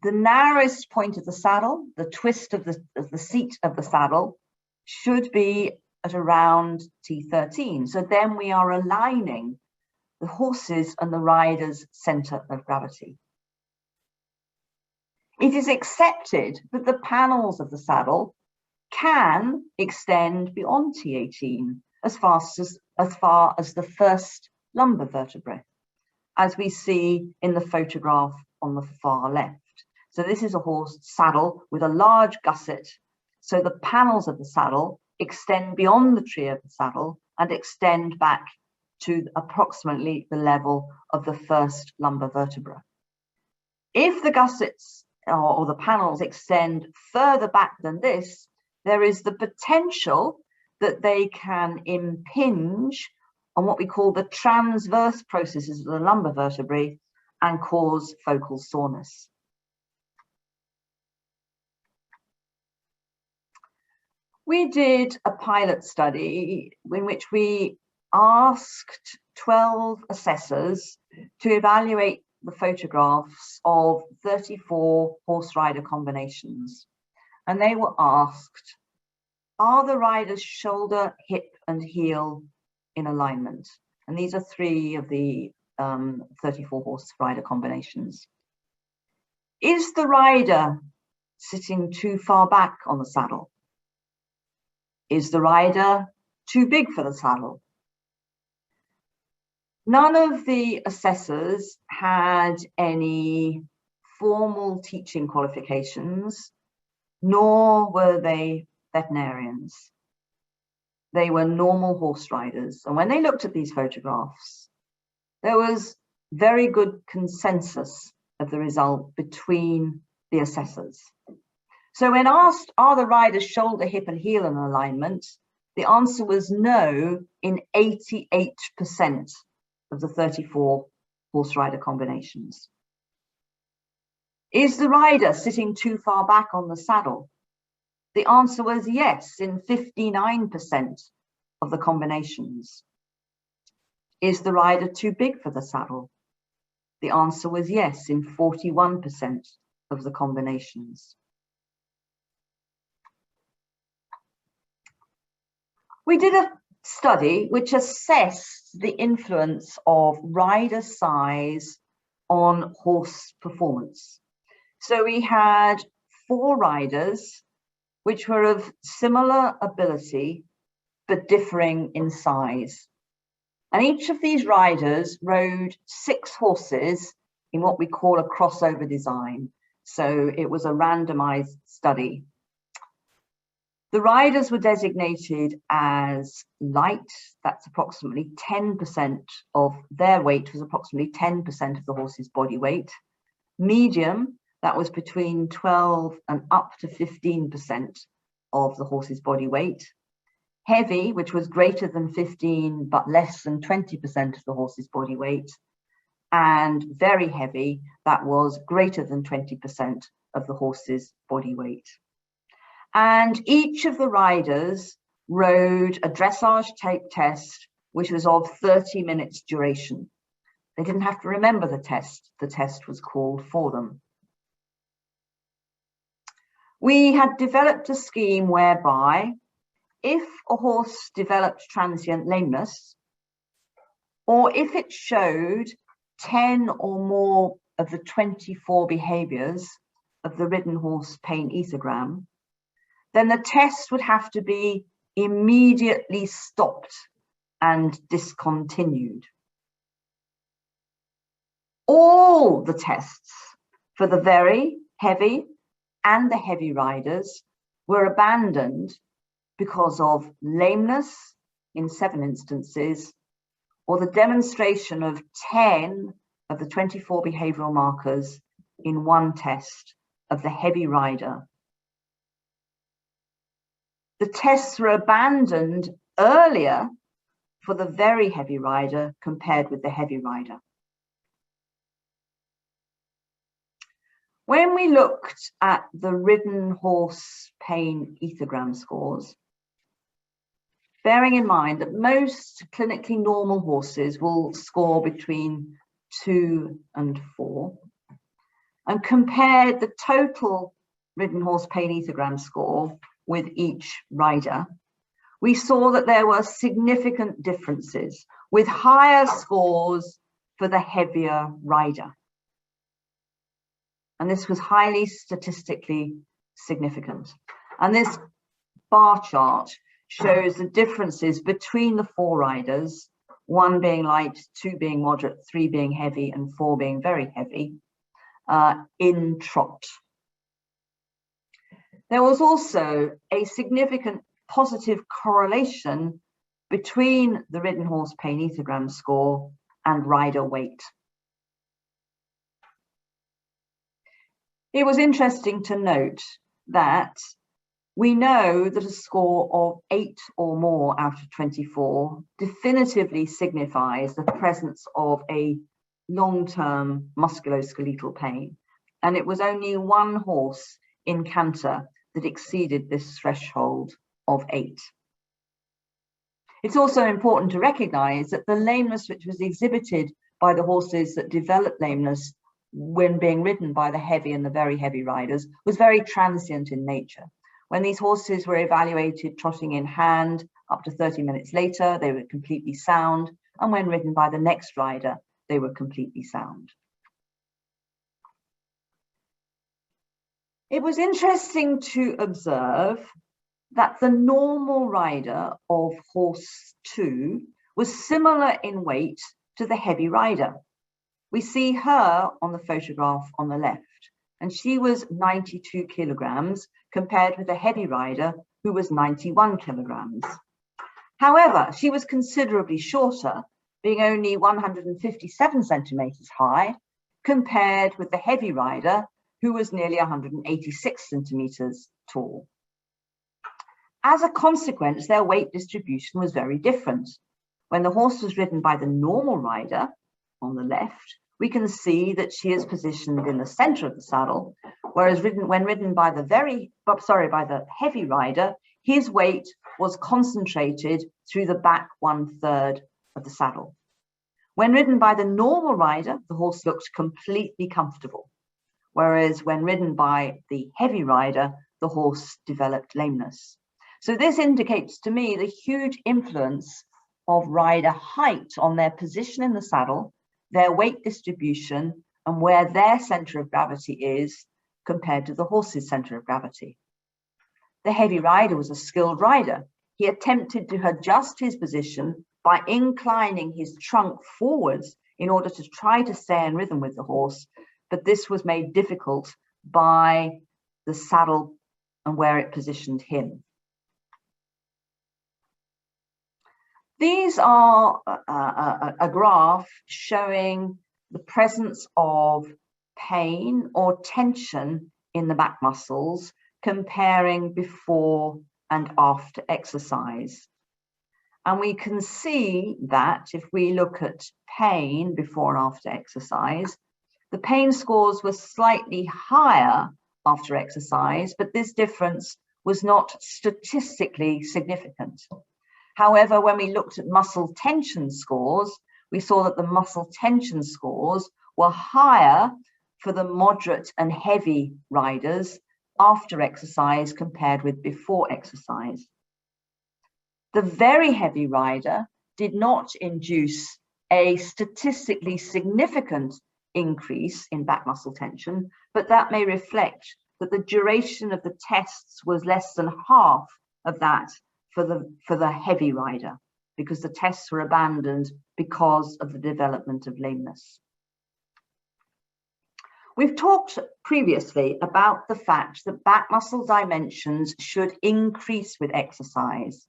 The narrowest point of the saddle, the twist of the seat of the saddle, should be at around T13. So then we are aligning the horse's and the rider's center of gravity. It is accepted that the panels of the saddle can extend beyond T18 as far as the first lumbar vertebrae, as we see in the photograph on the far left. So this is a horse saddle with a large gusset. So the panels of the saddle extend beyond the tree of the saddle and extend back to approximately the level of the first lumbar vertebra. If the gussets or the panels extend further back than this, there is the potential that they can impinge on what we call the transverse processes of the lumbar vertebrae and cause focal soreness. We did a pilot study in which we asked 12 assessors to evaluate the photographs of 34 horse rider combinations. And they were asked, are the rider's shoulder, hip and heel in alignment? And these are 3 of the 34 horse rider combinations. Is the rider sitting too far back on the saddle? Is the rider too big for the saddle? None of the assessors had any formal teaching qualifications, nor were they veterinarians. They were normal horse riders. And when they looked at these photographs, there was very good consensus of the result between the assessors. So when asked, are the rider's shoulder, hip and heel in alignment? The answer was no in 88% of the 34 horse rider combinations. Is the rider sitting too far back on the saddle? The answer was yes in 59% of the combinations. Is the rider too big for the saddle? The answer was yes in 41% of the combinations. We did a study which assessed the influence of rider size on horse performance. So we had 4 riders which were of similar ability but differing in size. And each of these riders rode 6 horses in what we call a crossover design. So it was a randomized study. The riders were designated as light, that's approximately 10% of their weight, was approximately 10% of the horse's body weight. Medium, that was between 12 and up to 15% of the horse's body weight. Heavy, which was greater than 15 but less than 20% of the horse's body weight. And very heavy, that was greater than 20% of the horse's body weight. And each of the riders rode a dressage tape test, which was of 30 minutes duration. They didn't have to remember the test was called for them. We had developed a scheme whereby if a horse developed transient lameness, or if it showed 10 or more of the 24 behaviours of the ridden horse pain ethogram, then the test would have to be immediately stopped and discontinued. All the tests for the very heavy and the heavy riders were abandoned because of lameness in 7 instances, or the demonstration of 10 of the 24 behavioural markers in 1 test of the heavy rider. The tests were abandoned earlier for the very heavy rider compared with the heavy rider. When we looked at the ridden horse pain ethogram scores, bearing in mind that most clinically normal horses will score between 2 and 4, and compared the total ridden horse pain ethogram score with each rider, we saw that there were significant differences with higher scores for the heavier rider. And this was highly statistically significant. And this bar chart shows the differences between the 4 riders, 1 being light, 2 being moderate, 3 being heavy, and 4 being very heavy, in trot. There was also a significant positive correlation between the ridden horse pain ethogram score and rider weight. It was interesting to note that we know that a score of 8 or more out of 24 definitively signifies the presence of a long-term musculoskeletal pain. And it was only one horse in canter that exceeded this threshold of 8. It's also important to recognize that the lameness which was exhibited by the horses that developed lameness when being ridden by the heavy and the very heavy riders was very transient in nature. When these horses were evaluated trotting in hand, up to 30 minutes later, they were completely sound. And when ridden by the next rider, they were completely sound. It was interesting to observe that the normal rider of horse 2 was similar in weight to the heavy rider. We see her on the photograph on the left, and she was 92 kilograms compared with the heavy rider who was 91 kilograms. However, she was considerably shorter, being only 157 centimeters high, compared with the heavy rider who was nearly 186 centimeters tall. As a consequence, their weight distribution was very different. When the horse was ridden by the normal rider on the left, we can see that she is positioned in the center of the saddle, whereas when ridden by the heavy rider, his weight was concentrated through the back 1/3 of the saddle. When ridden by the normal rider, the horse looked completely comfortable, whereas when ridden by the heavy rider, the horse developed lameness. So this indicates to me the huge influence of rider height on their position in the saddle, their weight distribution, and where their center of gravity is compared to the horse's center of gravity. The heavy rider was a skilled rider. He attempted to adjust his position by inclining his trunk forwards in order to try to stay in rhythm with the horse, but this was made difficult by the saddle and where it positioned him. These are a graph showing the presence of pain or tension in the back muscles, comparing before and after exercise. And we can see that if we look at pain before and after exercise, the pain scores were slightly higher after exercise, but this difference was not statistically significant. However, when we looked at muscle tension scores, we saw that the muscle tension scores were higher for the moderate and heavy riders after exercise compared with before exercise. The very heavy rider did not induce a statistically significant increase in back muscle tension, but that may reflect that the duration of the tests was less than half of that for the heavy rider, because the tests were abandoned because of the development of lameness. We've talked previously about the fact that back muscle dimensions should increase with exercise.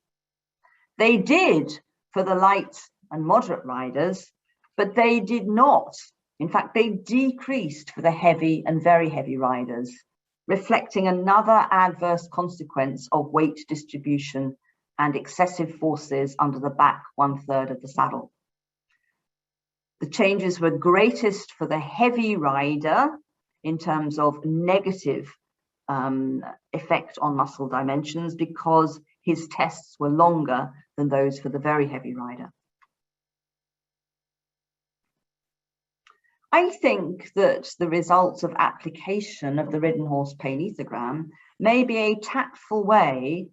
They did for the light and moderate riders, but they did not. In fact, they decreased for the heavy and very heavy riders, reflecting another adverse consequence of weight distribution and excessive forces under the back 1/3 of the saddle. The changes were greatest for the heavy rider in terms of negative effect on muscle dimensions, because his tests were longer than those for the very heavy rider. I think that the results of application of the ridden horse pain ethogram may be a tactful way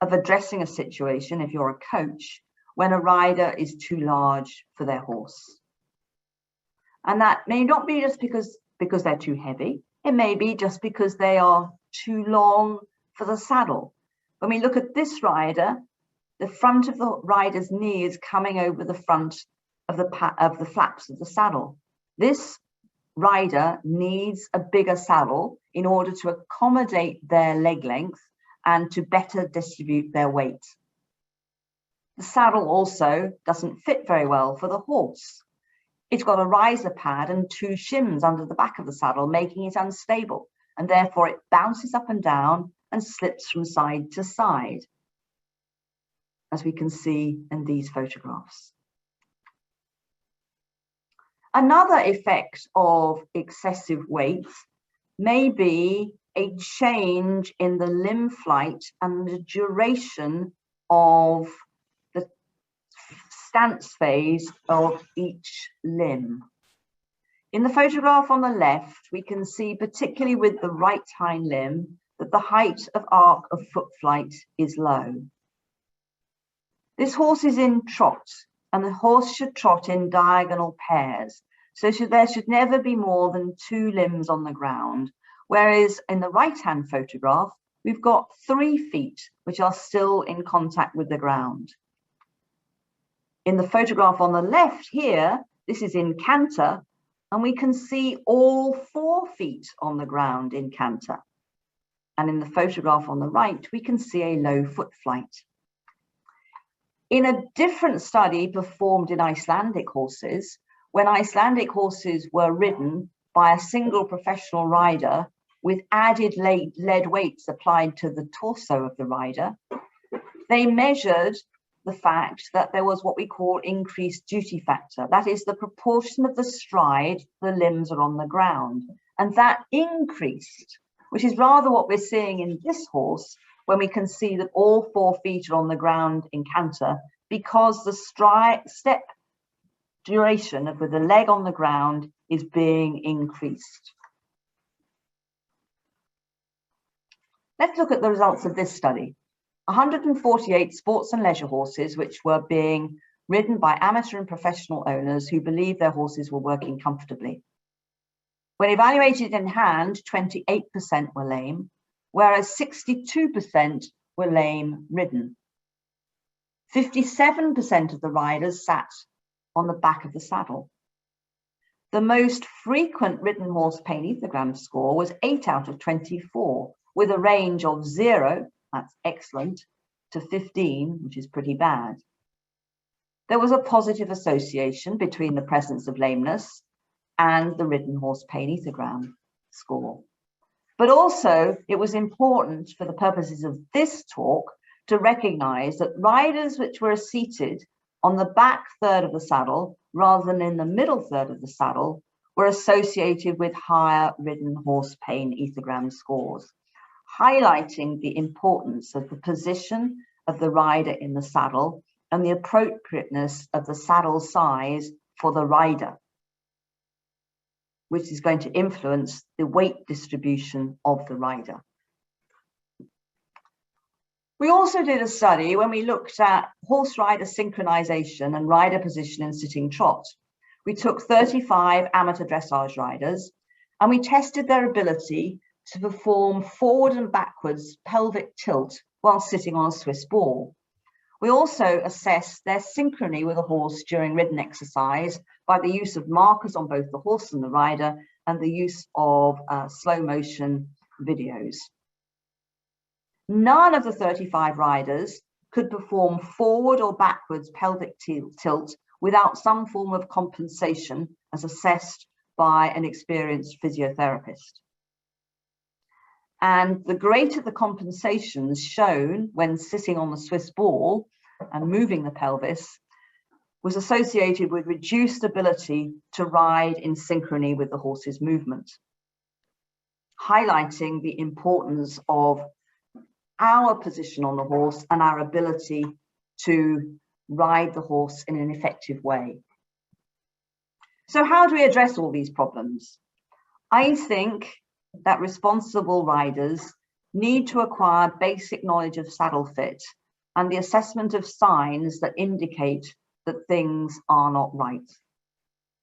of addressing a situation, if you're a coach, when a rider is too large for their horse. And that may not be just because they're too heavy. It may be just because they are too long for the saddle. When we look at this rider, the front of the rider's knee is coming over the front of the flaps of the saddle. This rider needs a bigger saddle in order to accommodate their leg length and to better distribute their weight. The saddle also doesn't fit very well for the horse. It's got a riser pad and 2 shims under the back of the saddle, making it unstable, and therefore it bounces up and down and slips from side to side, as we can see in these photographs. Another effect of excessive weight may be a change in the limb flight and the duration of the stance phase of each limb. In the photograph on the left, we can see, particularly with the right hind limb, that the height of arc of foot flight is low. This horse is in trot, and the horse should trot in diagonal pairs. So there should never be more than 2 limbs on the ground, whereas in the right-hand photograph, we've got 3 feet, which are still in contact with the ground. In the photograph on the left here, this is in canter, and we can see all 4 feet on the ground in canter. And in the photograph on the right, we can see a low foot flight. In a different study performed in Icelandic horses, when Icelandic horses were ridden by a single professional rider with added lead weights applied to the torso of the rider, they measured the fact that there was what we call increased duty factor. That is the proportion of the stride the limbs are on the ground. And that increased, which is rather what we're seeing in this horse, when we can see that all 4 feet are on the ground in canter, because the step duration of with the leg on the ground is being increased. Let's look at the results of this study. 148 sports and leisure horses, which were being ridden by amateur and professional owners who believed their horses were working comfortably. When evaluated in hand, 28% were lame, whereas 62% were lame ridden. 57% of the riders sat on the back of the saddle. The most frequent ridden horse pain ethogram score was 8 out of 24, with a range of 0, that's excellent, to 15, which is pretty bad. There was a positive association between the presence of lameness and the ridden horse pain ethogram score. But also, it was important for the purposes of this talk to recognize that riders which were seated on the back third of the saddle rather than in the middle third of the saddle were associated with higher ridden horse pain ethogram scores, highlighting the importance of the position of the rider in the saddle and the appropriateness of the saddle size for the rider, which is going to influence the weight distribution of the rider. We also did a study when we looked at horse rider synchronization and rider position in sitting trot. We took 35 amateur dressage riders and we tested their ability to perform forward and backwards pelvic tilt while sitting on a Swiss ball. We also assessed their synchrony with a horse during ridden exercise by the use of markers on both the horse and the rider and the use of slow motion videos. None of the 35 riders could perform forward or backwards pelvic tilt without some form of compensation as assessed by an experienced physiotherapist. And the greater the compensations shown when sitting on the Swiss ball and moving the pelvis was associated with reduced ability to ride in synchrony with the horse's movement, highlighting the importance of our position on the horse and our ability to ride the horse in an effective way. So how do we address all these problems? I think that responsible riders need to acquire basic knowledge of saddle fit and the assessment of signs that indicate that things are not right.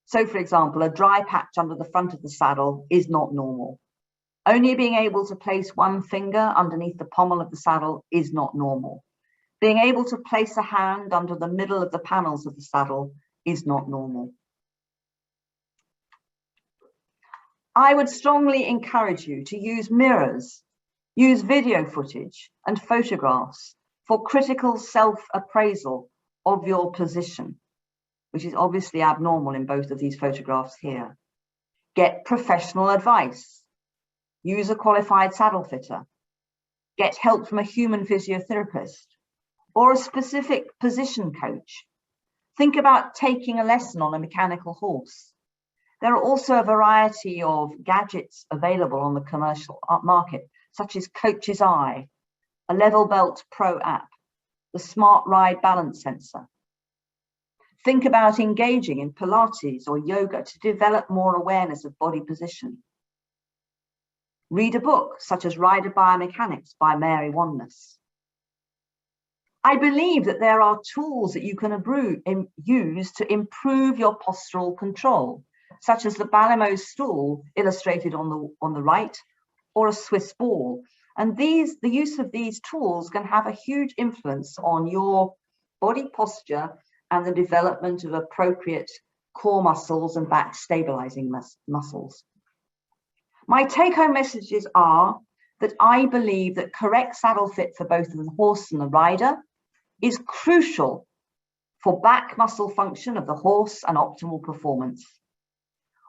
So, for example, a dry patch under the front of the saddle is not normal. Only being able to place one finger underneath the pommel of the saddle is not normal. Being able to place a hand under the middle of the panels of the saddle is not normal. I would strongly encourage you to use mirrors Use video footage and photographs for critical self-appraisal of your position, which is obviously abnormal in both of these photographs here. Get professional advice. Use a qualified saddle fitter. Get help from a human physiotherapist or a specific position coach. Think about taking a lesson on a mechanical horse. There are also a variety of gadgets available on the commercial market, such as Coach's Eye, a Level Belt Pro app, the Smart Ride balance sensor. Think about engaging in Pilates or yoga to develop more awareness of body position. Read a book such as Rider Biomechanics by Mary Wanness. I believe that there are tools that you can use to improve your postural control, such as the Balimo stool illustrated on the right, or a Swiss ball. And the use of these tools can have a huge influence on your body posture and the development of appropriate core muscles and back stabilizing muscles. My take-home messages are that I believe that correct saddle fit for both the horse and the rider is crucial for back muscle function of the horse and optimal performance.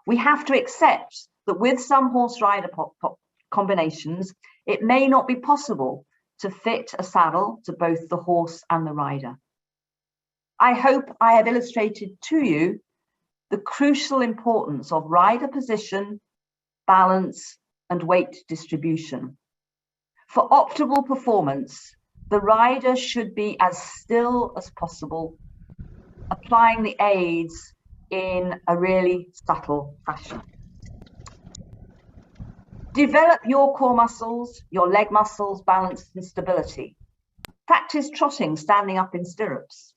We have to accept that with some horse-rider combinations, it may not be possible to fit a saddle to both the horse and the rider. I hope I have illustrated to you the crucial importance of rider position, balance, and weight distribution. For optimal performance, the rider should be as still as possible, applying the aids in a really subtle fashion. Develop your core muscles, your leg muscles, balance and stability. Practice trotting standing up in stirrups.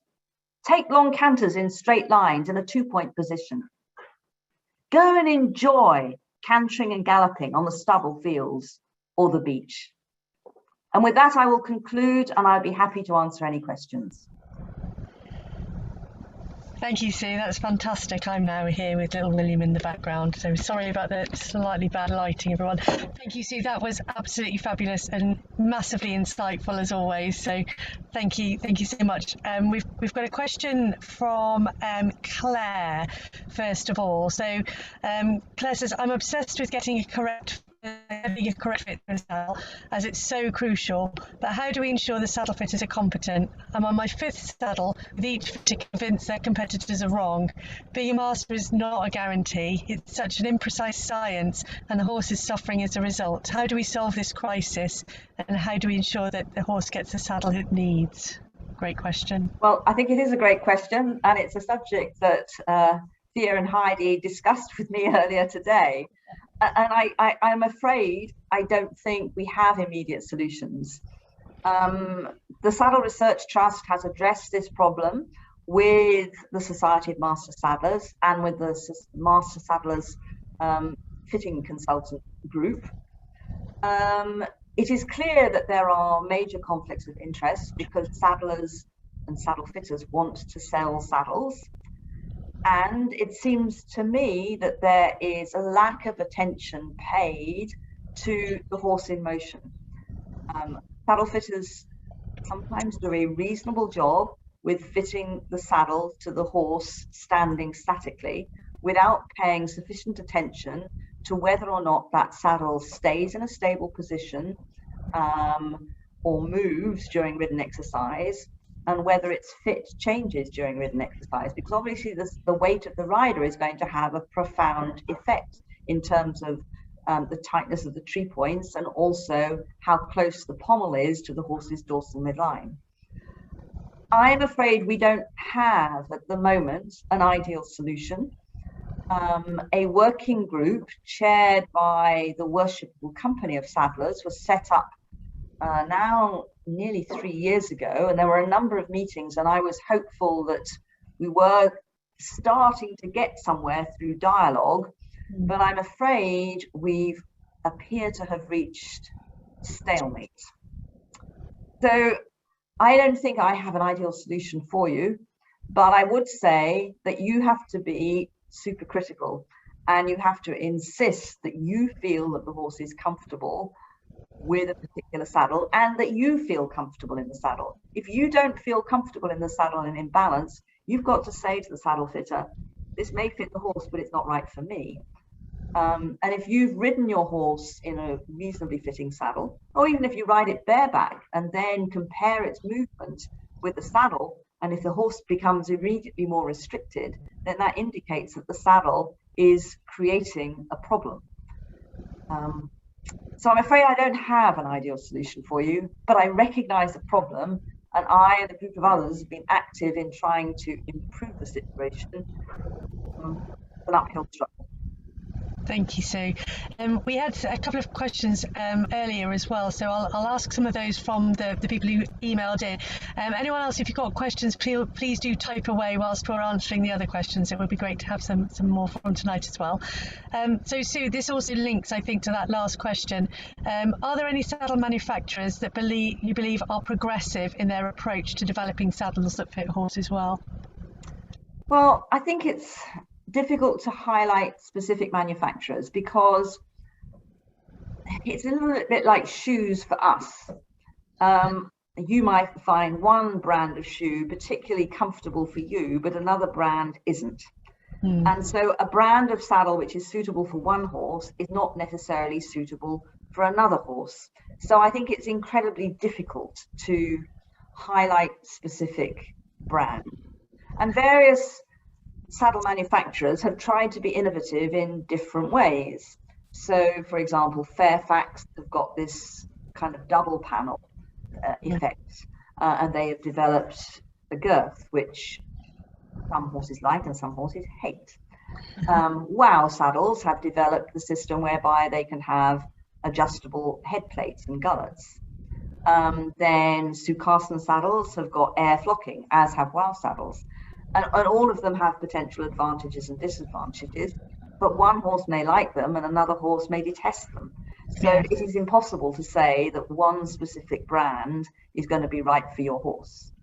Take long canters in straight lines in a two-point position. Go and enjoy cantering and galloping on the stubble fields or the beach. And with that, I will conclude, and I'll be happy to answer any questions. Thank you, Sue. That's fantastic. I'm now here with little William in the background, so sorry about the slightly bad lighting, everyone. Thank you, Sue. That was absolutely fabulous and massively insightful as always. So thank you so much. We've got a question from Claire, first of all. So Claire says, I'm obsessed with getting a correct fit for a saddle, as it's so crucial, but how do we ensure the saddle fitters are competent? I'm on my 5th saddle with each fitter convinced their competitors are wrong. Being a master is not a guarantee. It's such an imprecise science and the horse is suffering as a result. How do we solve this crisis, and how do we ensure that the horse gets the saddle it needs? Great question. Well, I think it is a great question, and it's a subject that Thea and Heidi discussed with me earlier today. And I'm afraid I don't think we have immediate solutions. The Saddle Research Trust has addressed this problem with the Society of Master Saddlers and with the Master Saddlers Fitting Consultant Group. It is clear that there are major conflicts of interest because saddlers and saddle fitters want to sell saddles. And it seems to me that there is a lack of attention paid to the horse in motion. Saddle fitters sometimes do a reasonable job with fitting the saddle to the horse standing statically without paying sufficient attention to whether or not that saddle stays in a stable position or moves during ridden exercise, and whether its fit changes during ridden exercise, because obviously the weight of the rider is going to have a profound effect in terms of the tightness of the tree points and also how close the pommel is to the horse's dorsal midline. I'm afraid we don't have at the moment an ideal solution. A working group chaired by the Worshipful Company of Saddlers was set up now nearly 3 years ago, and there were a number of meetings, and I was hopeful that we were starting to get somewhere through dialogue, but I'm afraid we've appeared to have reached stalemate. So I don't think I have an ideal solution for you, but I would say that you have to be super critical and you have to insist that you feel that the horse is comfortable with a particular saddle and that you feel comfortable in the saddle. If you don't feel comfortable in the saddle and in balance, you've got to say to the saddle fitter, this may fit the horse, but it's not right for me. And if you've ridden your horse in a reasonably fitting saddle, or even if you ride it bareback and then compare its movement with the saddle, and if the horse becomes immediately more restricted, then that indicates that the saddle is creating a problem. So I'm afraid I don't have an ideal solution for you, but I recognize the problem, and I and a group of others have been active in trying to improve the situation. An uphill struggle. Thank you, Sue. We had a couple of questions earlier as well, so I'll ask some of those from the people who emailed in. Anyone else, if you've got questions, please do type away whilst we're answering the other questions. It would be great to have some more from tonight as well. So Sue, this also links, I think, to that last question. Are there any saddle manufacturers that you believe are progressive in their approach to developing saddles that fit horses well? Well, I think it's difficult to highlight specific manufacturers because it's a little bit like shoes for us. You might find one brand of shoe particularly comfortable for you, but another brand isn't. And so a brand of saddle which is suitable for one horse is not necessarily suitable for another horse. So I think it's incredibly difficult to highlight specific brands. And various saddle manufacturers have tried to be innovative in different ways. So, for example, Fairfax have got this kind of double panel effect, and they have developed a girth, which some horses like and some horses hate. Wow saddles have developed the system whereby they can have adjustable head plates and gullets. Then Sue Carson saddles have got air flocking, as have Wow saddles. And all of them have potential advantages and disadvantages, but one horse may like them and another horse may detest them. So it is impossible to say that one specific brand is going to be right for your horse.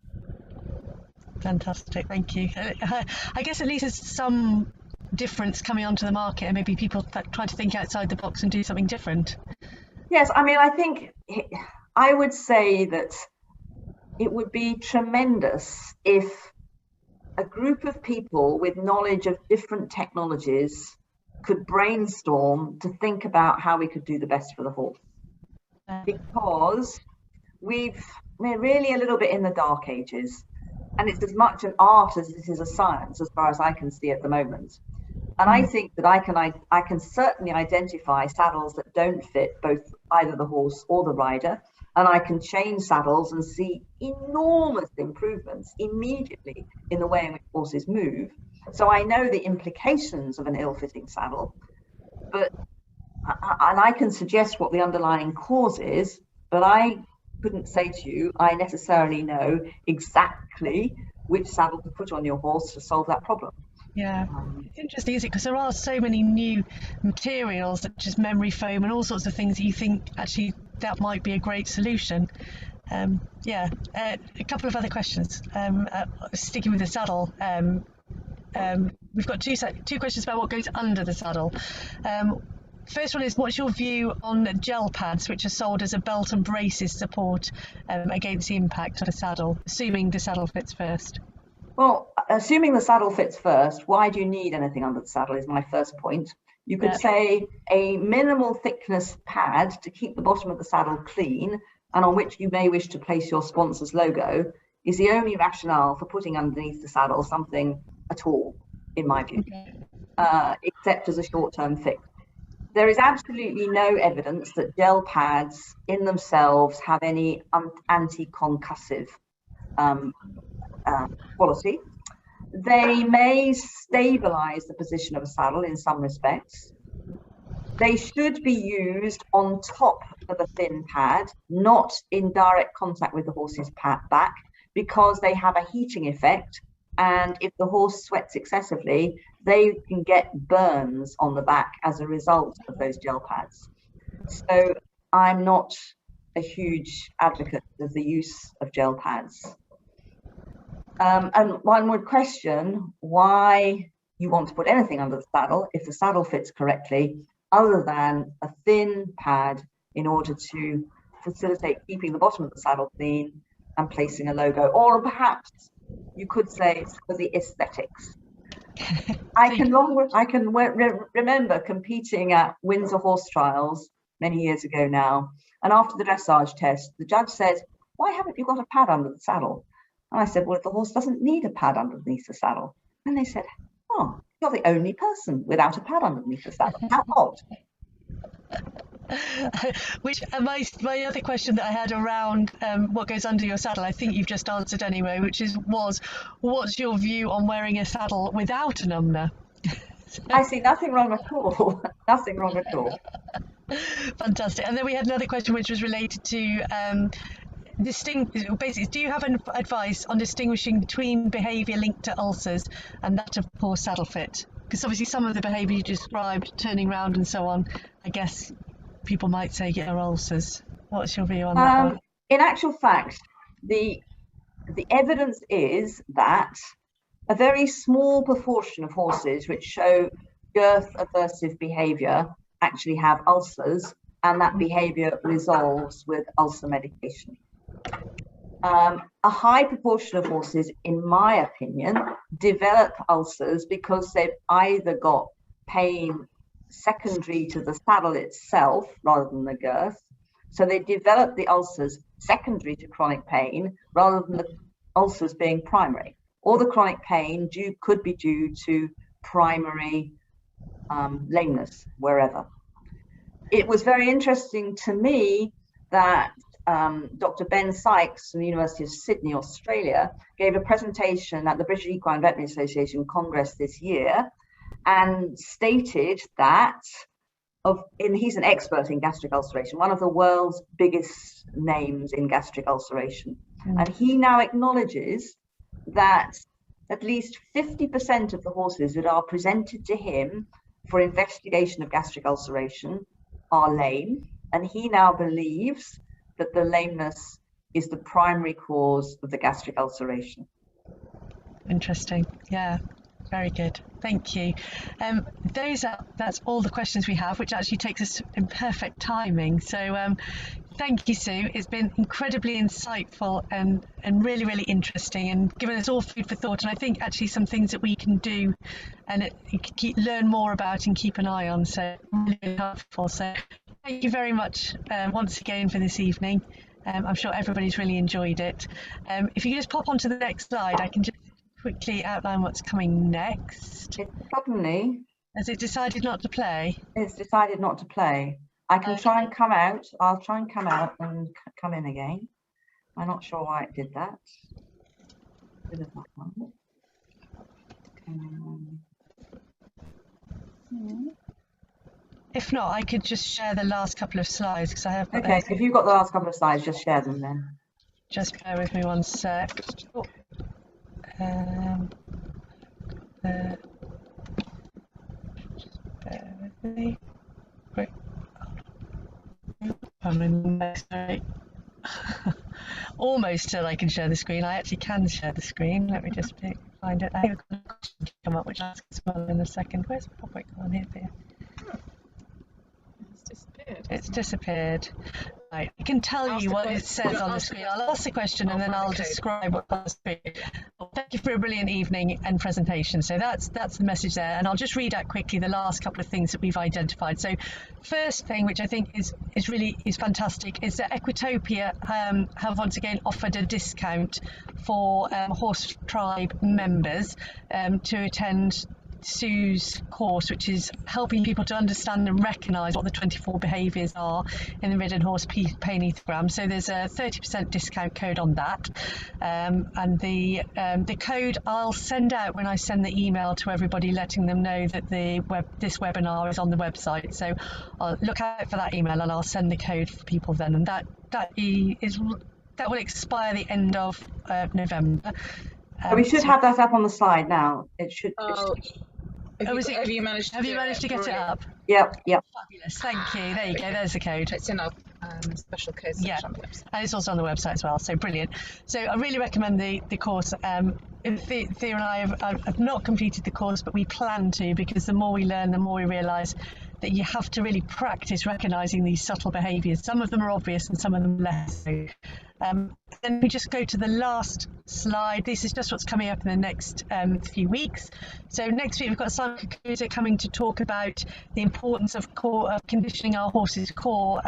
Fantastic, thank you. I guess at least there's some difference coming onto the market, and maybe people try to think outside the box and do something different. Yes, I mean, I think I would say that it would be tremendous if a group of people with knowledge of different technologies could brainstorm to think about how we could do the best for the horse. Because we're really a little bit in the dark ages, and it's as much an art as it is a science as far as I can see at the moment. And I think that I can certainly identify saddles that don't fit both either the horse or the rider, and I can change saddles and see enormous improvements immediately in the way in which horses move. So I know the implications of an ill-fitting saddle, and I can suggest what the underlying cause is, but I couldn't say to you I necessarily know exactly which saddle to put on your horse to solve that problem. Yeah, it's interesting, isn't it? Because there are so many new materials such as memory foam and all sorts of things that you think actually that might be a great solution. A couple of other questions. Sticking with the saddle, we've got two questions about what goes under the saddle. First one is, what's your view on gel pads which are sold as a belt and braces support against the impact of the saddle, assuming the saddle fits first? Well, assuming the saddle fits first, why do you need anything under the saddle is my first point. You could say a minimal thickness pad to keep the bottom of the saddle clean and on which you may wish to place your sponsor's logo is the only rationale for putting underneath the saddle something at all, in my view, except as a short-term fix. There is absolutely no evidence that gel pads in themselves have any anti-concussive quality. They may stabilize the position of a saddle in some respects. They should be used on top of a thin pad, not in direct contact with the horse's back, because they have a heating effect, and if the horse sweats excessively, they can get burns on the back as a result of those gel pads. So I'm not a huge advocate of the use of gel pads. And one would question why you want to put anything under the saddle if the saddle fits correctly, other than a thin pad in order to facilitate keeping the bottom of the saddle clean and placing a logo. Or perhaps you could say it's for the aesthetics. I can remember competing at Windsor horse trials many years ago now, and after the dressage test, the judge said, "Why haven't you got a pad under the saddle?" And I said, "Well, the horse doesn't need a pad underneath the saddle." And they said, "Oh, you're the only person without a pad underneath the saddle. How odd." Which my other question that I had around what goes under your saddle, I think you've just answered anyway, which was what's your view on wearing a saddle without an umna? I see nothing wrong at all. Nothing wrong at all. Fantastic. And then we had another question which was related to basically, do you have an advice on distinguishing between behaviour linked to ulcers and that of poor saddle fit? Because obviously some of the behaviour you described, turning round and so on, I guess people might say get ulcers. What's your view on that one? In actual fact, the evidence is that a very small proportion of horses which show girth aversive behaviour actually have ulcers, and that behaviour resolves with ulcer medication. A high proportion of horses, in my opinion, develop ulcers because they've either got pain secondary to the saddle itself rather than the girth. So they develop the ulcers secondary to chronic pain rather than the ulcers being primary. Or the chronic pain could be due to primary lameness, wherever. It was very interesting to me that Dr. Ben Sykes from the University of Sydney, Australia, gave a presentation at the British Equine Veterinary Association Congress this year and stated that he's an expert in gastric ulceration, one of the world's biggest names in gastric ulceration. And he now acknowledges that at least 50% of the horses that are presented to him for investigation of gastric ulceration are lame, and he now believes that the lameness is the primary cause of the gastric ulceration. Interesting. Yeah, very good. Thank you. That's all the questions we have, which actually takes us in perfect timing. So thank you, Sue. It's been incredibly insightful and really, really interesting, and given us all food for thought. And I think actually some things that we can do and learn more about and keep an eye on. So really helpful. So thank you very much once again for this evening. I'm sure everybody's really enjoyed it. If you could just pop onto the next slide, I can just quickly outline what's coming next. Has it decided not to play? It's decided not to play. I can try and come out. I'll try and come out and come in again. I'm not sure why it did that. If not, I could just share the last couple of slides because I have. Okay, if you've got the last couple of slides, just share them then. Just bear with me one sec. Just bear with me. Quick. I'm in the almost till I can share the screen. I actually can share the screen. Let me just find it. I have a question come up which I'll ask as well in a second. Where's the pop-up on here? It's disappeared. It's disappeared. Right. I can tell you what it says on the screen. I'll ask the question and then I'll describe what's on the screen. Well, thank you for a brilliant evening and presentation. So that's the message there. And I'll just read out quickly the last couple of things that we've identified. So first thing, which I think is fantastic, is that Equitopia have once again offered a discount for HorseTribe members to attend Sue's course, which is helping people to understand and recognise what the 24 behaviours are in the ridden horse pain ethogram. So there's a 30% discount code on that, and the code I'll send out when I send the email to everybody, letting them know that this webinar is on the website. So I'll look out for that email and I'll send the code for people then, and that will expire the end of November. We should have that up on the slide now. It should. Have you managed to get it up? Yep. Fabulous. Thank you. There you go. There's the code. It's in our special code section on the website. And it's also on the website as well. So brilliant. So I really recommend the course. Thea and I have not completed the course, but we plan to, because the more we learn, the more we realise that you have to really practice recognising these subtle behaviours. Some of them are obvious and some of them less so. Then we just go to the last slide. This is just what's coming up in the next few weeks. So next week we've got Simon Kakuza coming to talk about the importance of conditioning our horses' core,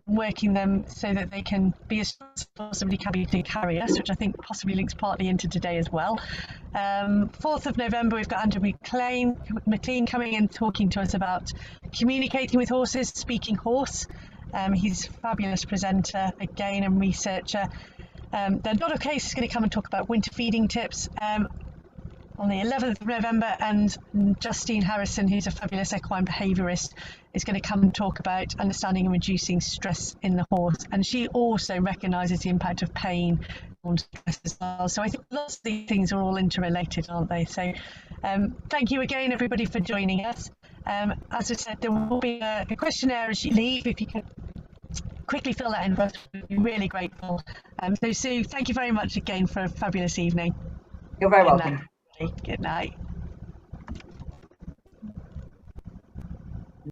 working them so that they can be as responsible as somebody can be to carry us, which I think possibly links partly into today as well. 4th of November we've got Andrew McLean coming in talking to us about communicating with horses, speaking horse. He's a fabulous presenter again and researcher. Then Dr. Case is going to come and talk about winter feeding tips on the 11th of November, and Justine Harrison, who's a fabulous equine behaviourist, is going to come and talk about understanding and reducing stress in the horse. And she also recognises the impact of pain on stress as well. So I think lots of these things are all interrelated, aren't they? So thank you again, everybody, for joining us. As I said, there will be a questionnaire as you leave. If you can quickly fill that in for us, we'd be really grateful. So Sue, thank you very much again for a fabulous evening. You're very welcome. Good night.